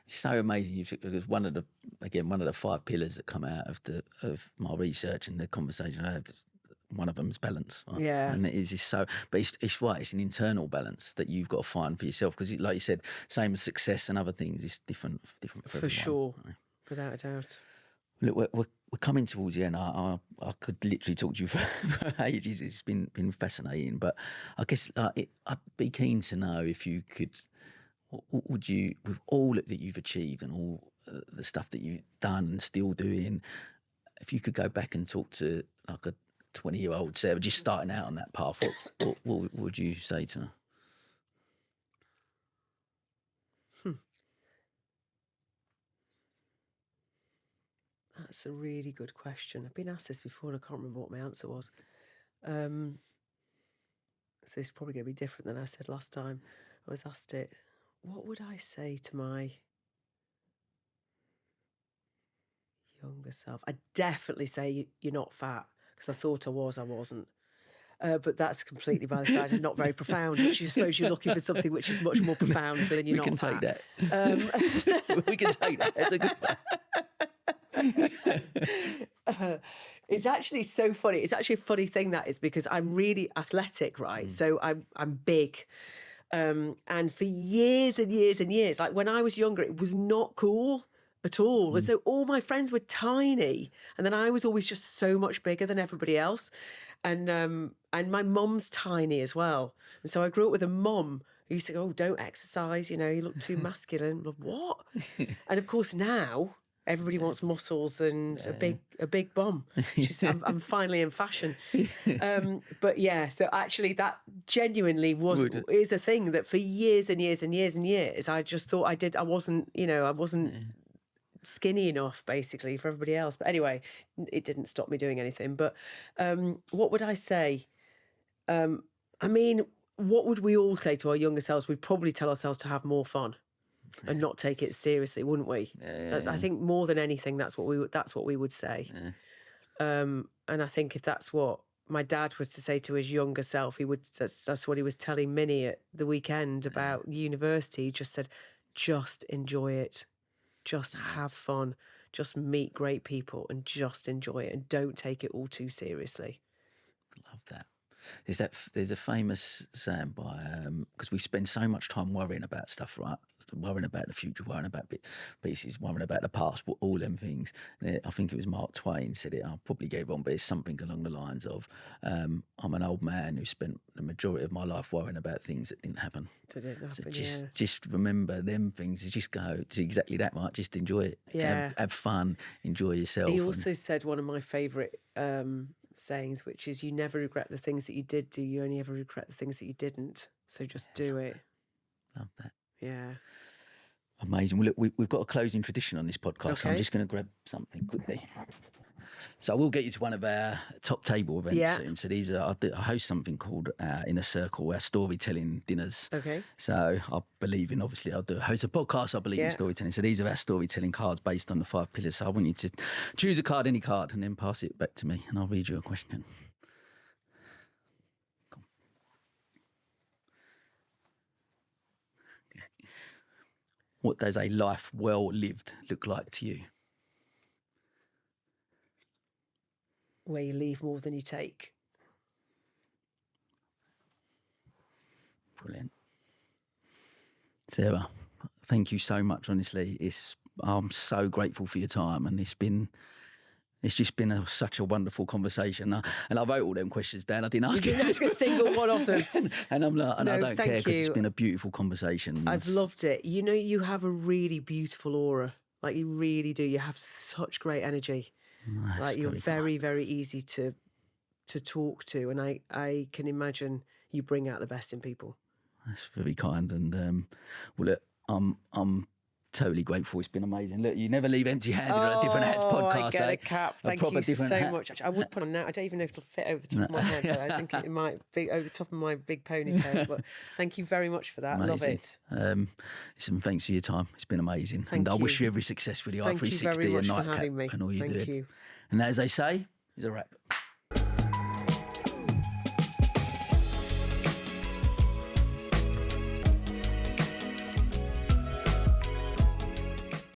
It's so amazing. Because one of the 5 pillars that come out of my research and the conversation I have, one of them is balance. Right? Yeah, and it is just so. But it's right. It's an internal balance that you've got to find for yourself. Because, like you said, same as success and other things, it's different for everyone. Sure, right? Without a doubt. Look, we're coming towards the end. I could literally talk to you for ages. It's been fascinating, but I guess I'd be keen to know if you could. What would you, with all that you've achieved and all the stuff that you've done and still doing, if you could go back and talk to like a 20-year-old Sarah just starting out on that path, what would you say to her? That's a really good question. I've been asked this before and I can't remember what my answer was. So it's probably going to be different than I said last time I was asked it. What would I say to my younger self? I'd definitely say you're not fat, because I thought I wasn't. But that's completely by the side and not very profound, which I suppose you're looking for something which is much more profound than you're not fat. Take that. We can take that. That's a good one. It's actually so funny. It's actually a funny thing, that is, because I'm really athletic, right? So I'm big. And for years and years and years, like when I was younger, it was not cool at all. And so all my friends were tiny. And then I was always just so much bigger than everybody else. And my mum's tiny as well. And so I grew up with a mum who used to go, "Oh, don't exercise, you look too masculine." I'm like, what? And of course now everybody wants muscles and a big bum. I'm finally in fashion. But yeah, so actually that genuinely is a thing that for years and years and years and years, I just thought I wasn't skinny enough basically for everybody else. But anyway, it didn't stop me doing anything. But what would I say? I mean, what would we all say to our younger selves? We'd probably tell ourselves to have more fun and not take it seriously, wouldn't we? I think more than anything, that's what we would say. And I think if that's what my dad was to say to his younger self, that's what he was telling Minnie at the weekend about university. He just said, just enjoy it. Just have fun. Just meet great people and just enjoy it, and don't take it all too seriously. Love that. There's a famous saying by because we spend so much time worrying about stuff, right? Worrying about the future, worrying about pieces, worrying about the past, all them things. I think it was Mark Twain said it. I'll probably get it wrong, but it's something along the lines of, "I'm an old man who spent the majority of my life worrying about things that didn't happen." Just remember them things. Just go to exactly that, right? Just enjoy it. Yeah. Have fun. Enjoy yourself. He also said one of my favourite sayings, which is, "You never regret the things that you did do. You only ever regret the things that you didn't. So just do it." Love that. Yeah. Amazing. Well, look, we've got a closing tradition on this podcast. Okay. So I'm just going to grab something quickly. So I will get you to one of our top table events soon. So I host something called In a Circle, our storytelling dinners. Okay. So I believe in, obviously, I'll host a podcast. I believe in storytelling. So these are our storytelling cards based on the 5 pillars. So I want you to choose a card, any card, and then pass it back to me, and I'll read you a question. What does a life well lived look like to you? Where you leave more than you take. Brilliant. Sarah, thank you so much, honestly. I'm so grateful for your time, and it's just been such a wonderful conversation. And I wrote all them questions down. I didn't ask You didn't ask a single one of them. And I'm like, and I don't thank care, because it's you. been a beautiful conversation. I've loved it. You have a really beautiful aura. Like, you really do. You have such great energy. Like, you're very, very easy to talk to, and I can imagine you bring out the best in people. That's very kind, and well, look, I'm totally grateful. It's been amazing. Look, you never leave empty-handed on a Different Hats podcast. I get a cap. Thank you so hat. much. I would put on now. I don't even know if it'll fit over the top of my head, but I think it might be over the top of my big ponytail. But thank you very much for that. Amazing. Love it. Listen, thanks for your time. It's been amazing. Thank and I you. wish you every success with the Thank you I360 very much and for Nightcap having me. and all you do. Thank you. And that, as they say, is a wrap.